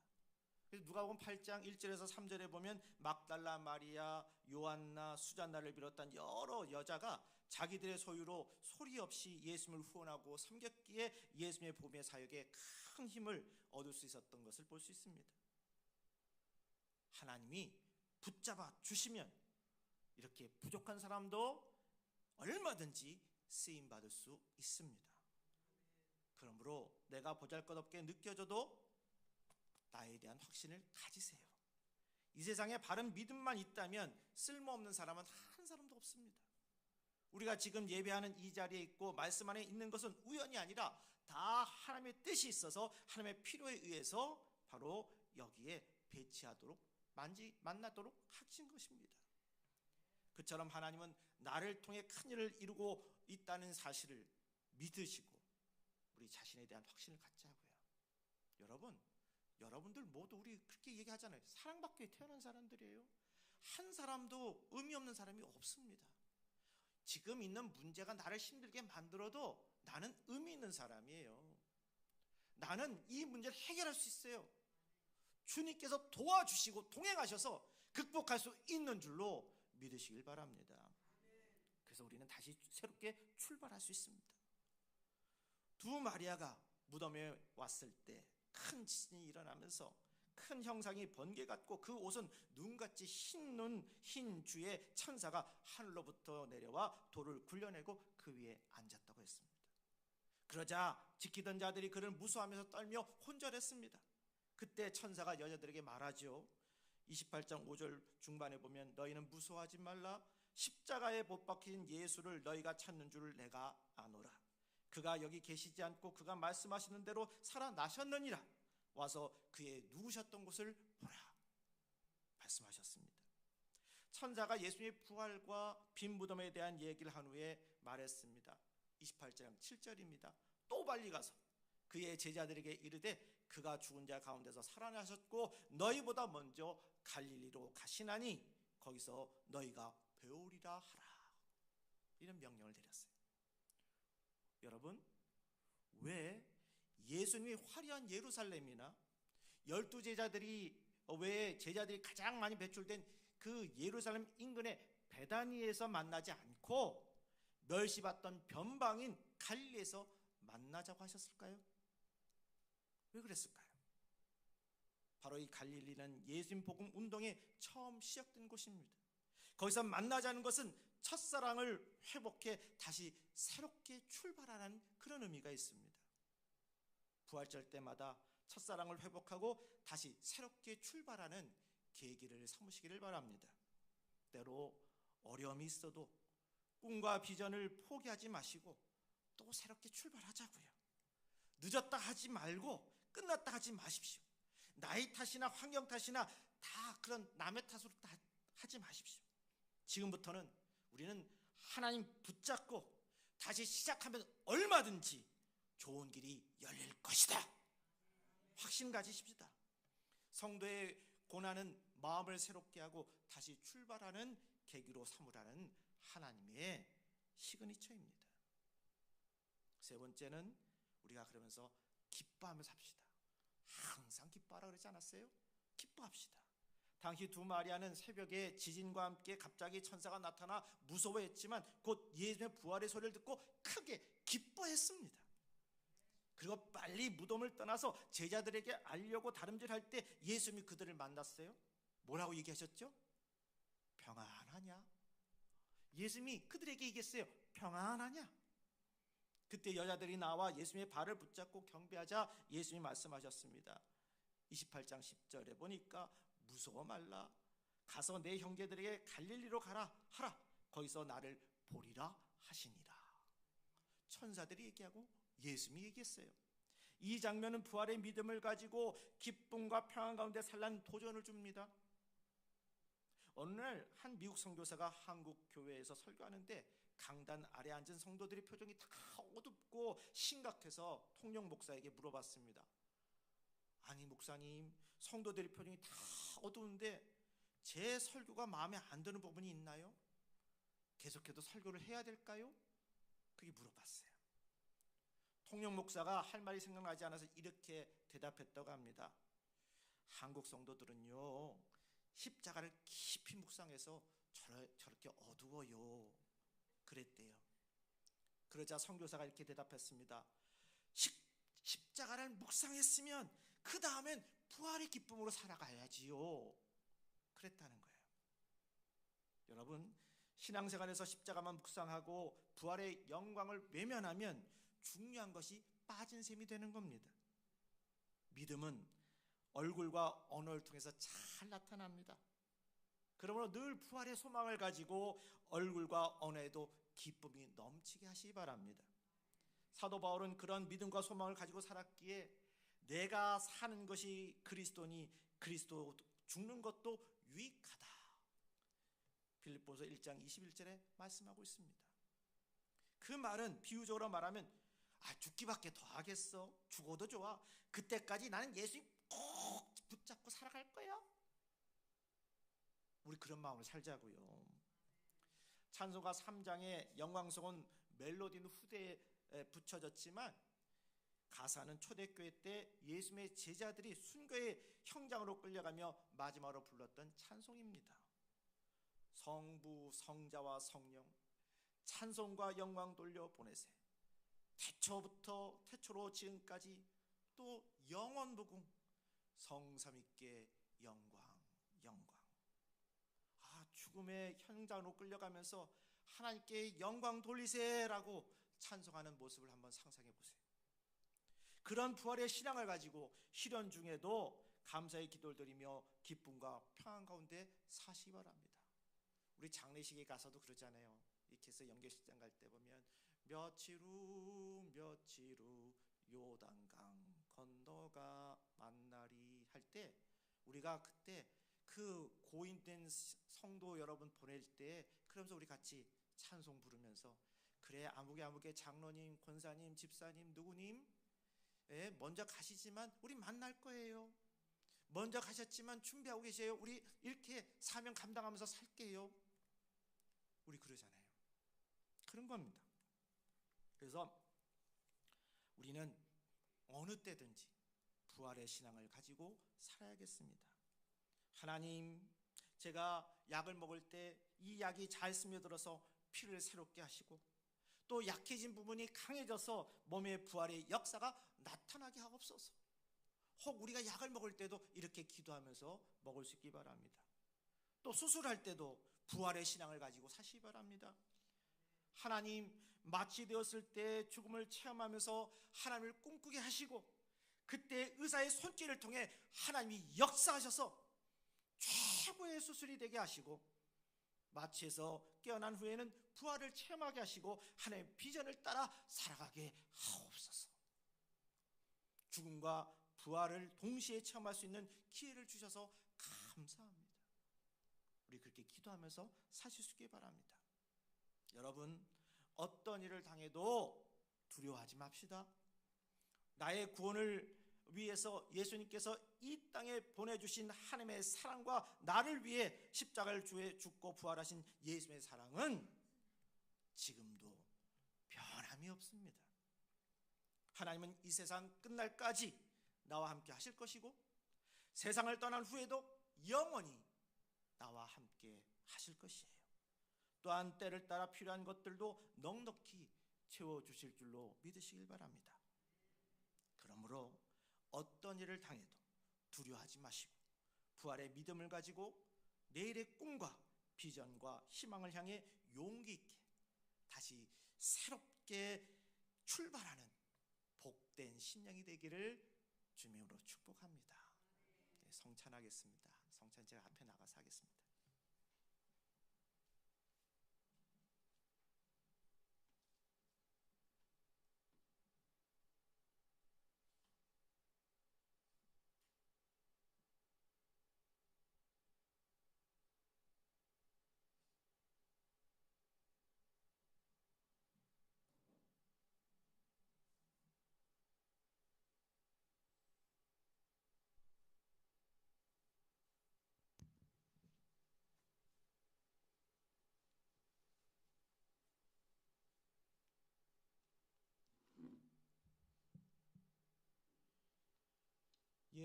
S2: 그래서 누가복음 8장 1절에서 3절에 보면 막달라 마리아, 요한나, 수잔나를 비롯한 여러 여자가 자기들의 소유로 소리 없이 예수님을 후원하고 섬겼기에 예수님의 복음의 사역에 큰 힘을 얻을 수 있었던 것을 볼 수 있습니다. 하나님이 붙잡아 주시면 이렇게 부족한 사람도 얼마든지 쓰임 받을 수 있습니다. 그러므로 내가 보잘것없게 느껴져도 나에 대한 확신을 가지세요. 이 세상에 바른 믿음만 있다면 쓸모없는 사람은 한 사람도 없습니다. 우리가 지금 예배하는 이 자리에 있고 말씀 안에 있는 것은 우연이 아니라 다 하나님의 뜻이 있어서 하나님의 필요에 의해서 바로 여기에 배치하도록 만나도록 하신 것입니다. 그처럼 하나님은 나를 통해 큰 일을 이루고 있다는 사실을 믿으시고 우리 자신에 대한 확신을 갖자고요. 여러분들 모두 우리 그렇게 얘기하잖아요. 사랑받기 위해 태어난 사람들이에요. 한 사람도 의미 없는 사람이 없습니다. 지금 있는 문제가 나를 힘들게 만들어도 나는 의미 있는 사람이에요. 나는 이 문제를 해결할 수 있어요. 주님께서 도와주시고 동행하셔서 극복할 수 있는 줄로 믿으시길 바랍니다. 그래서 우리는 다시 새롭게 출발할 수 있습니다. 두 마리아가 무덤에 왔을 때 큰 지진이 일어나면서 큰 형상이 번개 같고 그 옷은 눈같이 흰 주의 천사가 하늘로부터 내려와 돌을 굴려내고 그 위에 앉았다고 했습니다. 그러자 지키던 자들이 그를 무서워하면서 떨며 혼절했습니다. 그때 천사가 여자들에게 말하죠. 28장 5절 중반에 보면 너희는 무서워하지 말라. 십자가에 못 박힌 예수를 너희가 찾는 줄 내가 아노라. 그가 여기 계시지 않고 그가 말씀하시는 대로 살아나셨느니라. 와서 그의 누우셨던 곳을 보라 말씀하셨습니다. 천사가 예수님의 부활과 빈 무덤에 대한 얘기를 한 후에 말했습니다. 28장 7절입니다. 또 빨리 가서 그의 제자들에게 이르되 그가 죽은 자 가운데서 살아나셨고 너희보다 먼저 갈릴리로 가시나니 거기서 너희가 배우리라 하라. 이런 명령을 내렸어요. 여러분, 왜 예수님이 화려한 예루살렘이나 12 제자들이 외에 제자들이 가장 많이 배출된 그 예루살렘 인근의 베다니에서 만나지 않고 멸시받던 변방인 갈릴리에서 만나자고 하셨을까요? 왜 그랬을까요? 바로 이 갈릴리는 예수님 복음 운동의 처음 시작된 곳입니다. 거기서 만나자는 것은 첫사랑을 회복해 다시 새롭게 출발하는 그런 의미가 있습니다. 부활절 때마다 첫사랑을 회복하고 다시 새롭게 출발하는 계기를 삼으시기를 바랍니다. 때로 어려움이 있어도 꿈과 비전을 포기하지 마시고 또 새롭게 출발하자고요. 늦었다 하지 말고 끝났다 하지 마십시오. 나이 탓이나 환경 탓이나 다 그런 남의 탓으로 다 하지 마십시오. 지금부터는 우리는 하나님 붙잡고 다시 시작하면 얼마든지 좋은 길이 열릴 것이다. 확신 가지십시다. 성도의 고난은 마음을 새롭게 하고 다시 출발하는 계기로 삼으라는 하나님의 시그니처입니다. 세 번째는 우리가 그러면서 기뻐하며 삽시다. 항상 기뻐하라 그러지 않았어요? 기뻐합시다. 당시 두 마리아는 새벽에 지진과 함께 갑자기 천사가 나타나 무서워했지만 곧 예수님의 부활의 소리를 듣고 크게 기뻐했습니다. 그리고 빨리 무덤을 떠나서 제자들에게 알려고 다름질할 때 예수님이 그들을 만났어요. 뭐라고 얘기하셨죠? 평안하냐? 예수님이 그들에게 얘기했어요. 평안하냐? 그때 여자들이 나와 예수님의 발을 붙잡고 경배하자 예수님이 말씀하셨습니다. 28장 10절에 보니까 무서워 말라. 가서 내 형제들에게 갈릴리로 가라 하라. 거기서 나를 보리라 하시니라. 천사들이 얘기하고 예수님이 얘기했어요. 이 장면은 부활의 믿음을 가지고 기쁨과 평안 가운데 살라는 도전을 줍니다. 어느 날 한 미국 선교사가 한국 교회에서 설교하는데 강단 아래 앉은 성도들의 표정이 다 어둡고 심각해서 통역 목사에게 물어봤습니다. 아니 목사님, 성도들의 표정이 다 어두운데 제 설교가 마음에 안 드는 부분이 있나요? 계속해서 설교를 해야 될까요? 그게 물어봤어요. 통역 목사가 할 말이 생각나지 않아서 이렇게 대답했다고 합니다. 한국 성도들은요, 십자가를 깊이 묵상해서 저렇게 어두워요. 그랬대요. 그러자 선교사가 이렇게 대답했습니다. 십자가를 묵상했으면 그 다음엔 부활의 기쁨으로 살아가야지요. 그랬다는 거예요. 여러분, 신앙생활에서 십자가만 묵상하고 부활의 영광을 외면하면 중요한 것이 빠진 셈이 되는 겁니다. 믿음은 얼굴과 언어를 통해서 잘 나타납니다. 그러므로 늘 부활의 소망을 가지고 얼굴과 언어에도 기쁨이 넘치게 하시기 바랍니다. 사도 바울은 그런 믿음과 소망을 가지고 살았기에 내가 사는 것이 그리스도니 그리스도 죽는 것도 유익하다. 빌립보서 1장 21절에 말씀하고 있습니다. 그 말은 비유적으로 말하면 죽기밖에 더 하겠어? 죽어도 좋아. 그때까지 나는 예수님 꼭 붙잡고 살아갈 거야. 우리 그런 마음을 살자고요. 찬송가 3장의 영광스러운 멜로디는 후대에 붙여졌지만 가사는 초대교회 때 예수님의 제자들이 순교의 형장으로 끌려가며 마지막으로 불렀던 찬송입니다. 성부, 성자와 성령 찬송과 영광 돌려 보내세. 태초로 지금까지 또 영원무궁 성삼위께 영광. 죽음의 현장으로 끌려가면서 하나님께 영광 돌리세라고 찬송하는 모습을 한번 상상해 보세요. 그런 부활의 신앙을 가지고 시련 중에도 감사의 기도를 드리며 기쁨과 평안 가운데 사시기 바랍니다. 우리 장례식에 가서도 그러잖아요. 이렇게 해서 연결식장 갈 때 보면 며칠 후 요단강 건너가 만나리 할 때 우리가 그때 그 고인된 성도 여러분 보낼 때 그러면서 우리 같이 찬송 부르면서 그래 아무개 장로님, 권사님, 집사님, 누구님 먼저 가시지만 우리 만날 거예요. 먼저 가셨지만 준비하고 계세요. 우리 이렇게 사명 감당하면서 살게요. 우리 그러잖아요. 그런 겁니다. 그래서 우리는 어느 때든지 부활의 신앙을 가지고 살아야겠습니다. 하나님, 제가 약을 먹을 때 이 약이 잘 스며들어서 피를 새롭게 하시고 또 약해진 부분이 강해져서 몸의 부활의 역사가 나타나게 하옵소서. 혹 우리가 약을 먹을 때도 이렇게 기도하면서 먹을 수 있기 바랍니다. 또 수술할 때도 부활의 신앙을 가지고 사시기 바랍니다. 하나님, 마취되었을 때 죽음을 체험하면서 하나님을 꿈꾸게 하시고 그때 의사의 손길을 통해 하나님이 역사하셔서 최고의 수술이 되게 하시고 마취에서 깨어난 후에는 부활을 체험하게 하시고 하나님의 비전을 따라 살아가게 하옵소서. 죽음과 부활을 동시에 체험할 수 있는 기회를 주셔서 감사합니다. 우리 그렇게 기도하면서 사실 수 있기 바랍니다. 여러분, 어떤 일을 당해도 두려워하지 맙시다. 나의 구원을 위해서 예수님께서 이 땅에 보내주신 하나님의 사랑과 나를 위해 십자가를 주에 죽고 부활하신 예수의 사랑은 지금도 변함이 없습니다. 하나님은 이 세상 끝날까지 나와 함께 하실 것이고 세상을 떠난 후에도 영원히 나와 함께 하실 것이에요. 또한 때를 따라 필요한 것들도 넉넉히 채워주실 줄로 믿으시길 바랍니다. 그러므로 어떤 일을 당해도 두려워하지 마시고 부활의 믿음을 가지고 내일의 꿈과 비전과 희망을 향해 용기 있게 다시 새롭게 출발하는 복된 심령이 되기를 주님으로 축복합니다. 네, 성찬하겠습니다. 성찬 제가 앞에 나가서 하겠습니다.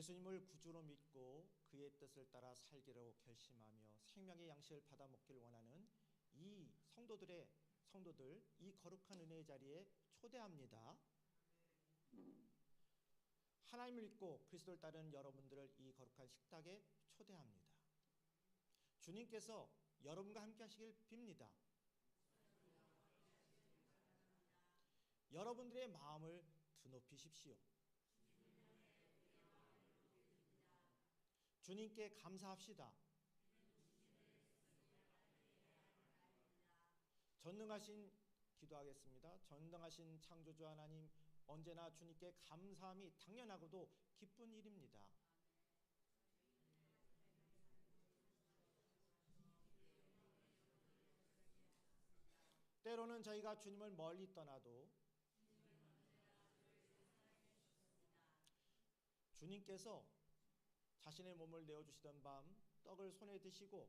S2: 예수님을 구주로 믿고 그의 뜻을 따라 살기로 결심하며 생명의 양식을 받아 먹길 원하는 이 성도들 이 거룩한 은혜의 자리에 초대합니다. 하나님을 믿고 그리스도를 따르는 여러분들을 이 거룩한 식탁에 초대합니다. 주님께서 여러분과 함께 하시길 빕니다. 여러분들의 마음을 드높이십시오. 주님께 감사합시다. 전능하신 기도하겠습니다. 전능하신 창조주 하나님, 언제나 주님께 감사함이 당연하고도 기쁜 일입니다. 때로는 저희가 주님을 멀리 떠나도 주님께서 자신의 몸을 내어주시던 밤 떡을 손에 드시고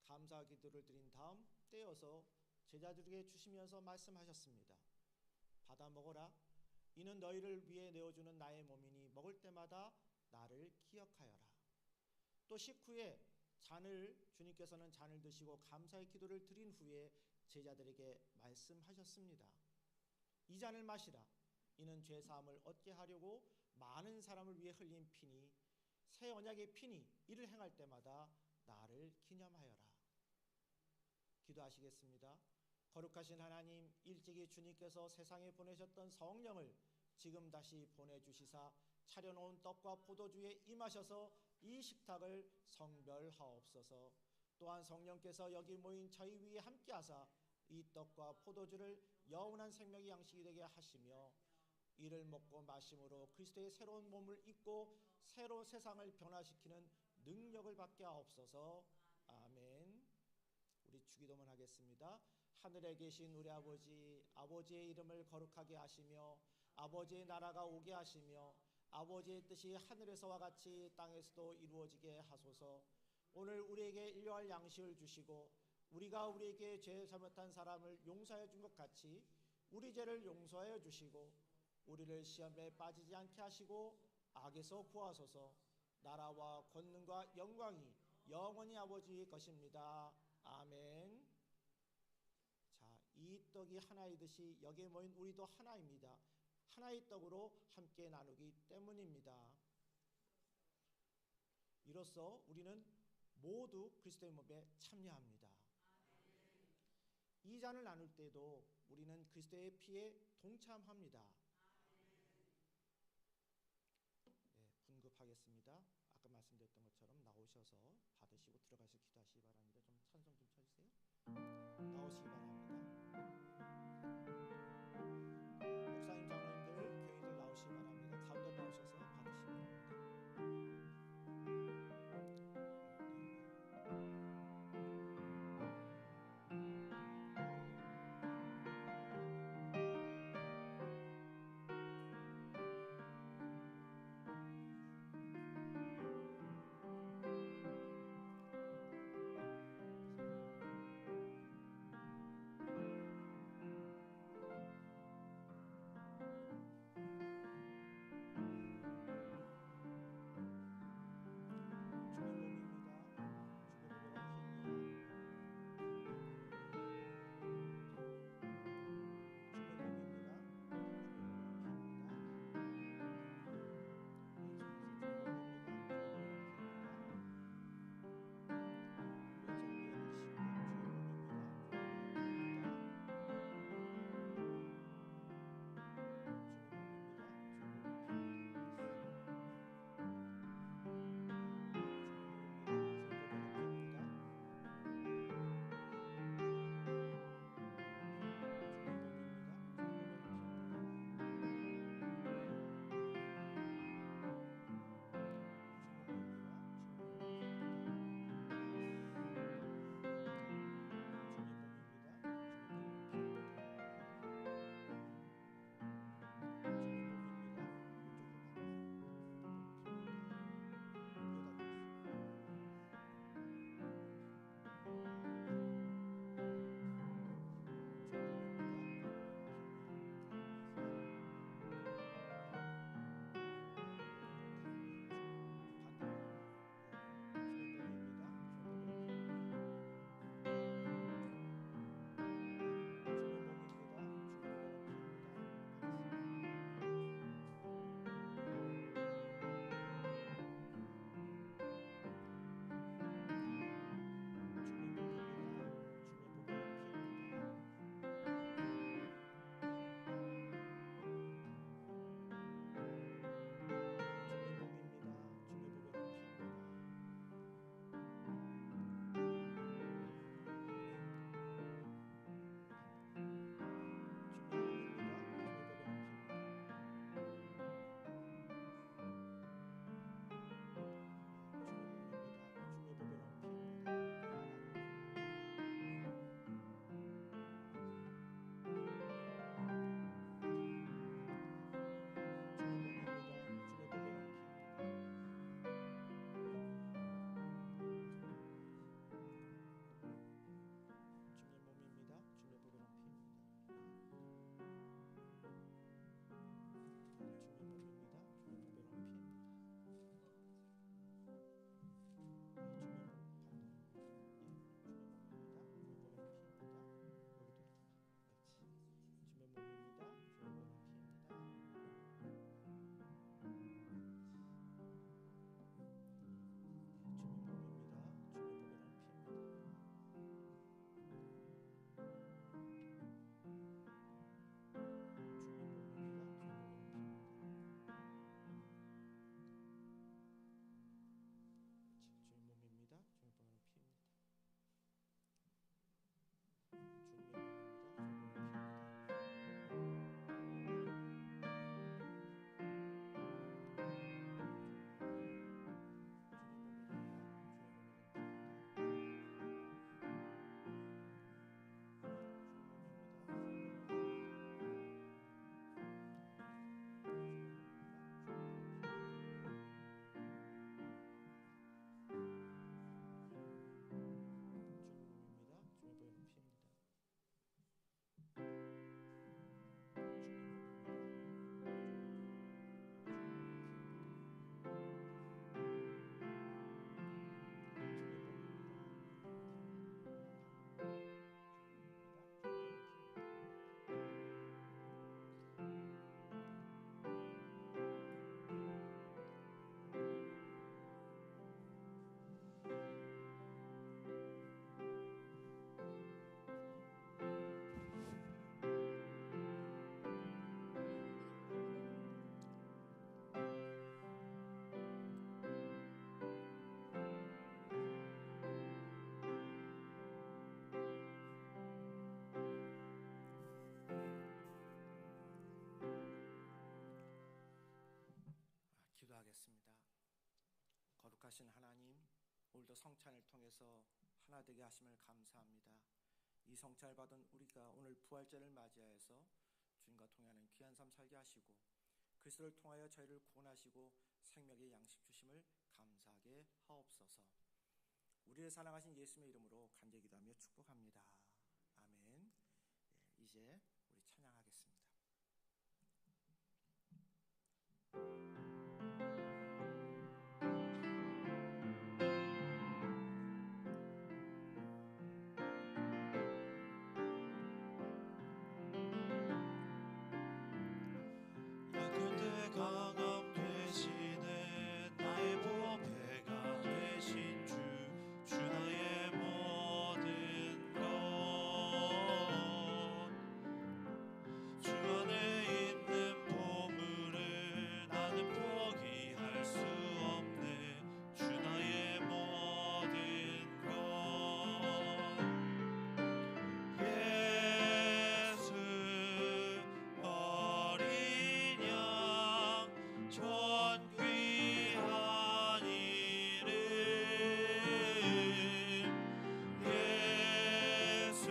S2: 감사 기도를 드린 다음 떼어서 제자들에게 주시면서 말씀하셨습니다. 받아 먹어라. 이는 너희를 위해 내어주는 나의 몸이니 먹을 때마다 나를 기억하여라. 또 식후에 주님께서는 잔을 드시고 감사의 기도를 드린 후에 제자들에게 말씀하셨습니다. 이 잔을 마시라. 이는 죄사함을 얻게 하려고 많은 사람을 위해 흘린 피니 새 언약의 피니 이를 행할 때마다 나를 기념하여라. 기도하시겠습니다. 거룩하신 하나님, 일찍이 주님께서 세상에 보내셨던 성령을 지금 다시 보내주시사 차려놓은 떡과 포도주에 임하셔서 이 식탁을 성별하옵소서. 또한 성령께서 여기 모인 저희 위에 함께하사 이 떡과 포도주를 영원한 생명의 양식이 되게 하시며 이를 먹고 마심으로 그리스도의 새로운 몸을 입고 새로 세상을 변화시키는 능력을 받게 하옵소서. 아멘. 우리 주기도문 하겠습니다. 하늘에 계신 우리 아버지, 아버지의 이름을 거룩하게 하시며 아버지의 나라가 오게 하시며 아버지의 뜻이 하늘에서와 같이 땅에서도 이루어지게 하소서. 오늘 우리에게 일용할 양식을 주시고 우리가 우리에게 죄 잘못한 사람을 용서하여 준 것 같이 우리 죄를 용서하여 주시고 우리를 시험에 빠지지 않게 하시고
S4: 악에서 구하소서. 나라와 권능과 영광이 영원히 아버지의 것입니다. 아멘. 자, 이 떡이 하나이듯이 여기에 모인 우리도 하나입니다. 하나의 떡으로 함께 나누기 때문입니다. 이로써 우리는 모두 그리스도의 몸에 참여합니다. 이 잔을 나눌 때도 우리는 그리스도의 피에 동참합니다. 네, 분급하겠습니다. 아까 말씀드렸던 것처럼 나오셔서 받으시고 들어가서 기도하시기 바랍니다. 좀 찬송 좀 쳐주세요. 나오시기 바랍니다. 목사님, 장로님들, 교인들 나오시기 바랍니다. 가운데 나오셔서 받으시기 바랍니다.
S2: 약속하신 하나님, 오늘도 성찬을 통해서 하나 되게 하심을 감사합니다. 이 성찬을 받은 우리가 오늘 부활절을 맞이하여서 주님과 동행하는 귀한 삶 살게 하시고 그리스도를 통하여 저희를 구원하시고 생명의 양식 주심을 감사하게 하옵소서. 우리를 사랑하신 예수님의 이름으로 간절히 기도하며 축복합니다. 아멘. 이제 우리 찬양하겠습니다.
S1: 그대 강함 되시네 나의 보배가 되신 주 나의 모든 것 주 안에 있는 보물을 나는 포기할 수 없네 주 나의 모든 것 예수 어린 양 존귀한 이름 예수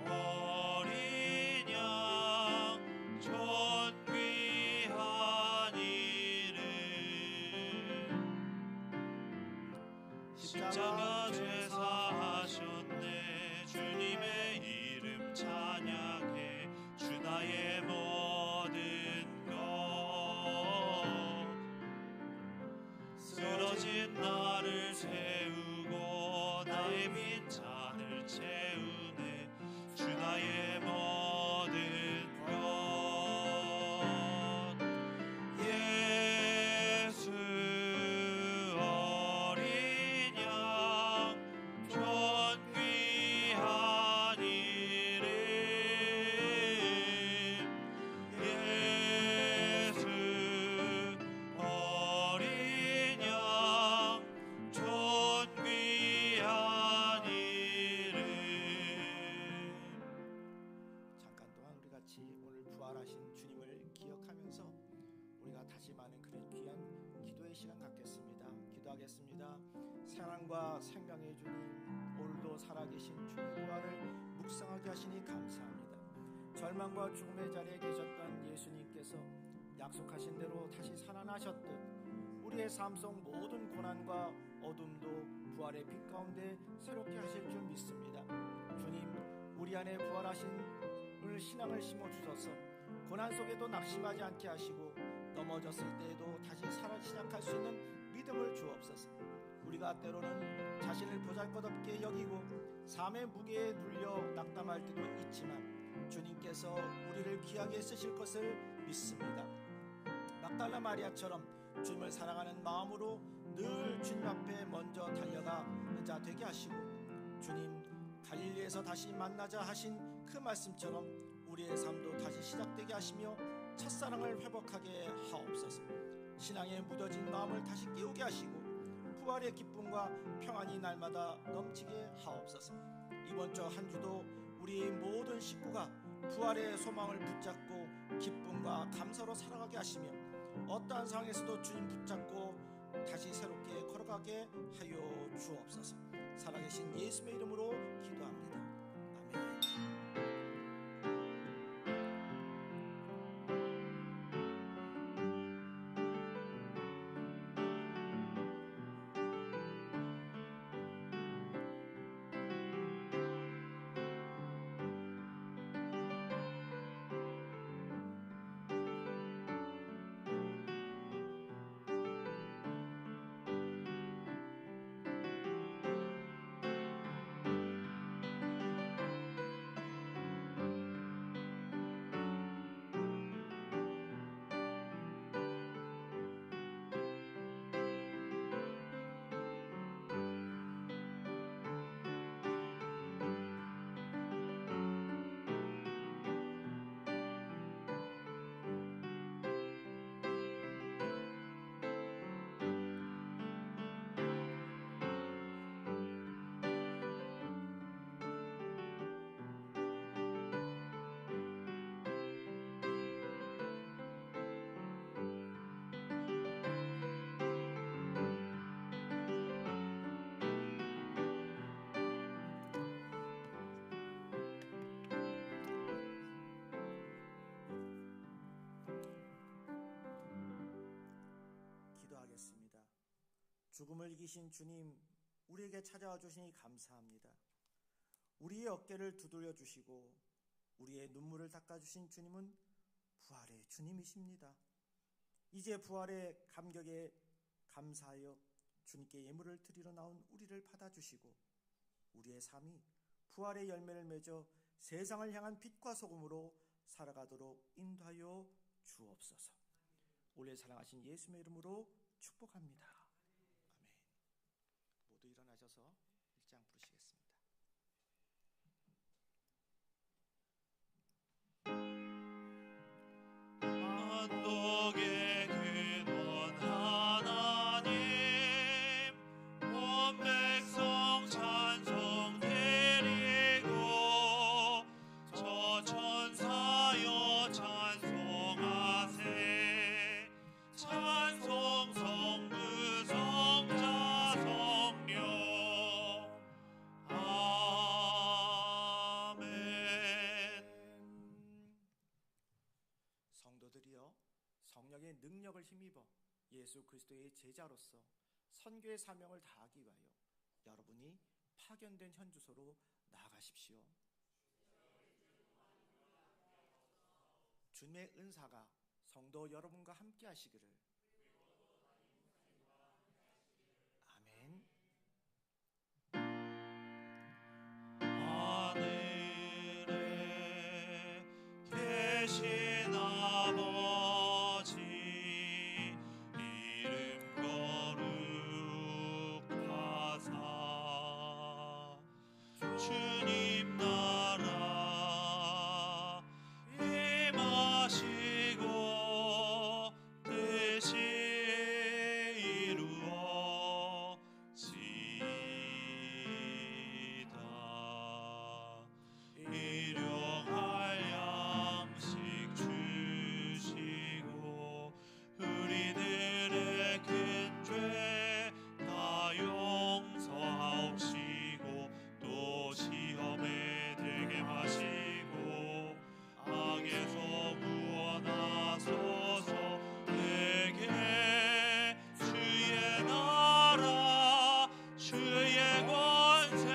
S1: 어린 양 존귀한 이름 십자가 죄사하셨네 주님의 이름 찬양해 주 나의 모든 것 쓰러진 나를 세우고 나의 빈잔을 채우네 주 나의 모든 것 예수 어린 양 존귀한 이름 예수 어린 양 존귀한 이름.
S2: 잠깐 동안 우리 같이 오늘 부활하신 주님을 기억하면서 우리가 다시 많은 그런 귀한 기도의 시간 갖겠습니다. 기도하겠습니다. 사랑과 생명의 주님, 오늘도 살아계신 주님의 부활을 묵상하게 하시니 감사합니다. 절망과 죽음의 자리에 계셨던 예수님께서 약속하신 대로 다시 살아나셨듯 우리의 삶 속 모든 고난과 어둠도 부활의 빛 가운데 새롭게 하실 줄 믿습니다. 주님, 우리 안에 부활하신 오늘 신앙을 심어주셔서 고난 속에도 낙심하지 않게 하시고 넘어졌을 때에도 다시 살아 시작할 수 있는 믿음을 주옵소서. 우리가 때로는 자신을 보잘것없게 여기고 삶의 무게에 눌려 낙담할 때도 있지만 주님께서 우리를 귀하게 쓰실 것을 믿습니다. 막달라 마리아처럼 주님을 사랑하는 마음으로 늘 주님 앞에 먼저 달려가는 자 되게 하시고 주님 갈릴리에서 다시 만나자 하신 그 말씀처럼 우리의 삶도 다시 시작되게 하시며 첫사랑을 회복하게 하옵소서. 신앙에 묻어진 마음을 다시 깨우게 하시고 부활의 기쁨과 평안이 날마다 넘치게 하옵소서. 이번 주 한 주도 우리 모든 식구가 부활의 소망을 붙잡고 기쁨과 감사로 살아가게 하시며 어떠한 상황에서도 주님 붙잡고 다시 새롭게 걸어가게 하여 주옵소서. 살아계신 예수의 이름으로 기도합니다. 아멘.
S4: 죽음을 이기신 주님, 우리에게 찾아와 주시니 감사합니다. 우리의 어깨를 두드려 주시고 우리의 눈물을 닦아 주신 주님은 부활의 주님이십니다. 이제 부활의 감격에 감사하여 주님께 예물을 드리러 나온 우리를 받아주시고 우리의 삶이 부활의 열매를 맺어 세상을 향한 빛과 소금으로 살아가도록 인도하여 주옵소서. 우리의 사랑하신 예수의 이름으로 축복합니다. 아멘. 모두 일어나셔서 1장 부르시겠습니다.
S1: 만독의 근원 하나님, 온 백성 찬송 드리고 저 천사여 찬송하세. 찬송 성부 성자 성령. 아멘.
S4: 성도들이여, 성령의 능력을 힘입어 예수 그리스도의 제자로서 선교의 사명을 다하기 위하여 여러분이 파견된 현주소로 나아가십시오. 주님의 은사가 성도 여러분과 함께 하시기를. 아멘.
S1: 하늘에 계신 아버지, 이름 거룩하사 주님 나라 임하시고 뜻이 이루어지이다. 일용할 양식 주시고 우리들의 큰 죄 다 용서하옵시고 또 시험에 들게 마시고 악에서 구원하소서. 내게 주의 나라 주의 권세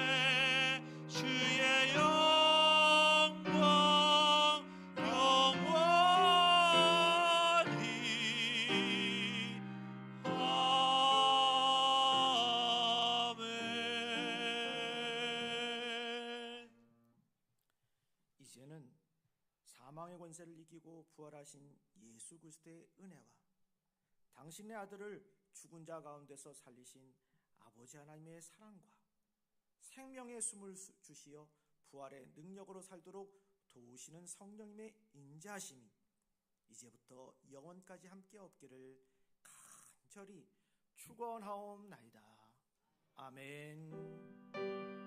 S1: 주의 영광 영원히. 아멘.
S4: 이제는 사망의 권세를 이기고 부활하신 예수 그리스도의 은혜와 당신의 아들을 죽은 자 가운데서 살리신 아버지 하나님의 사랑과 생명의 숨을 주시어 부활의 능력으로 살도록 도우시는 성령님의 인자하심이 이제부터 영원까지 함께 없기를 간절히 축원하옵나이다. 아멘.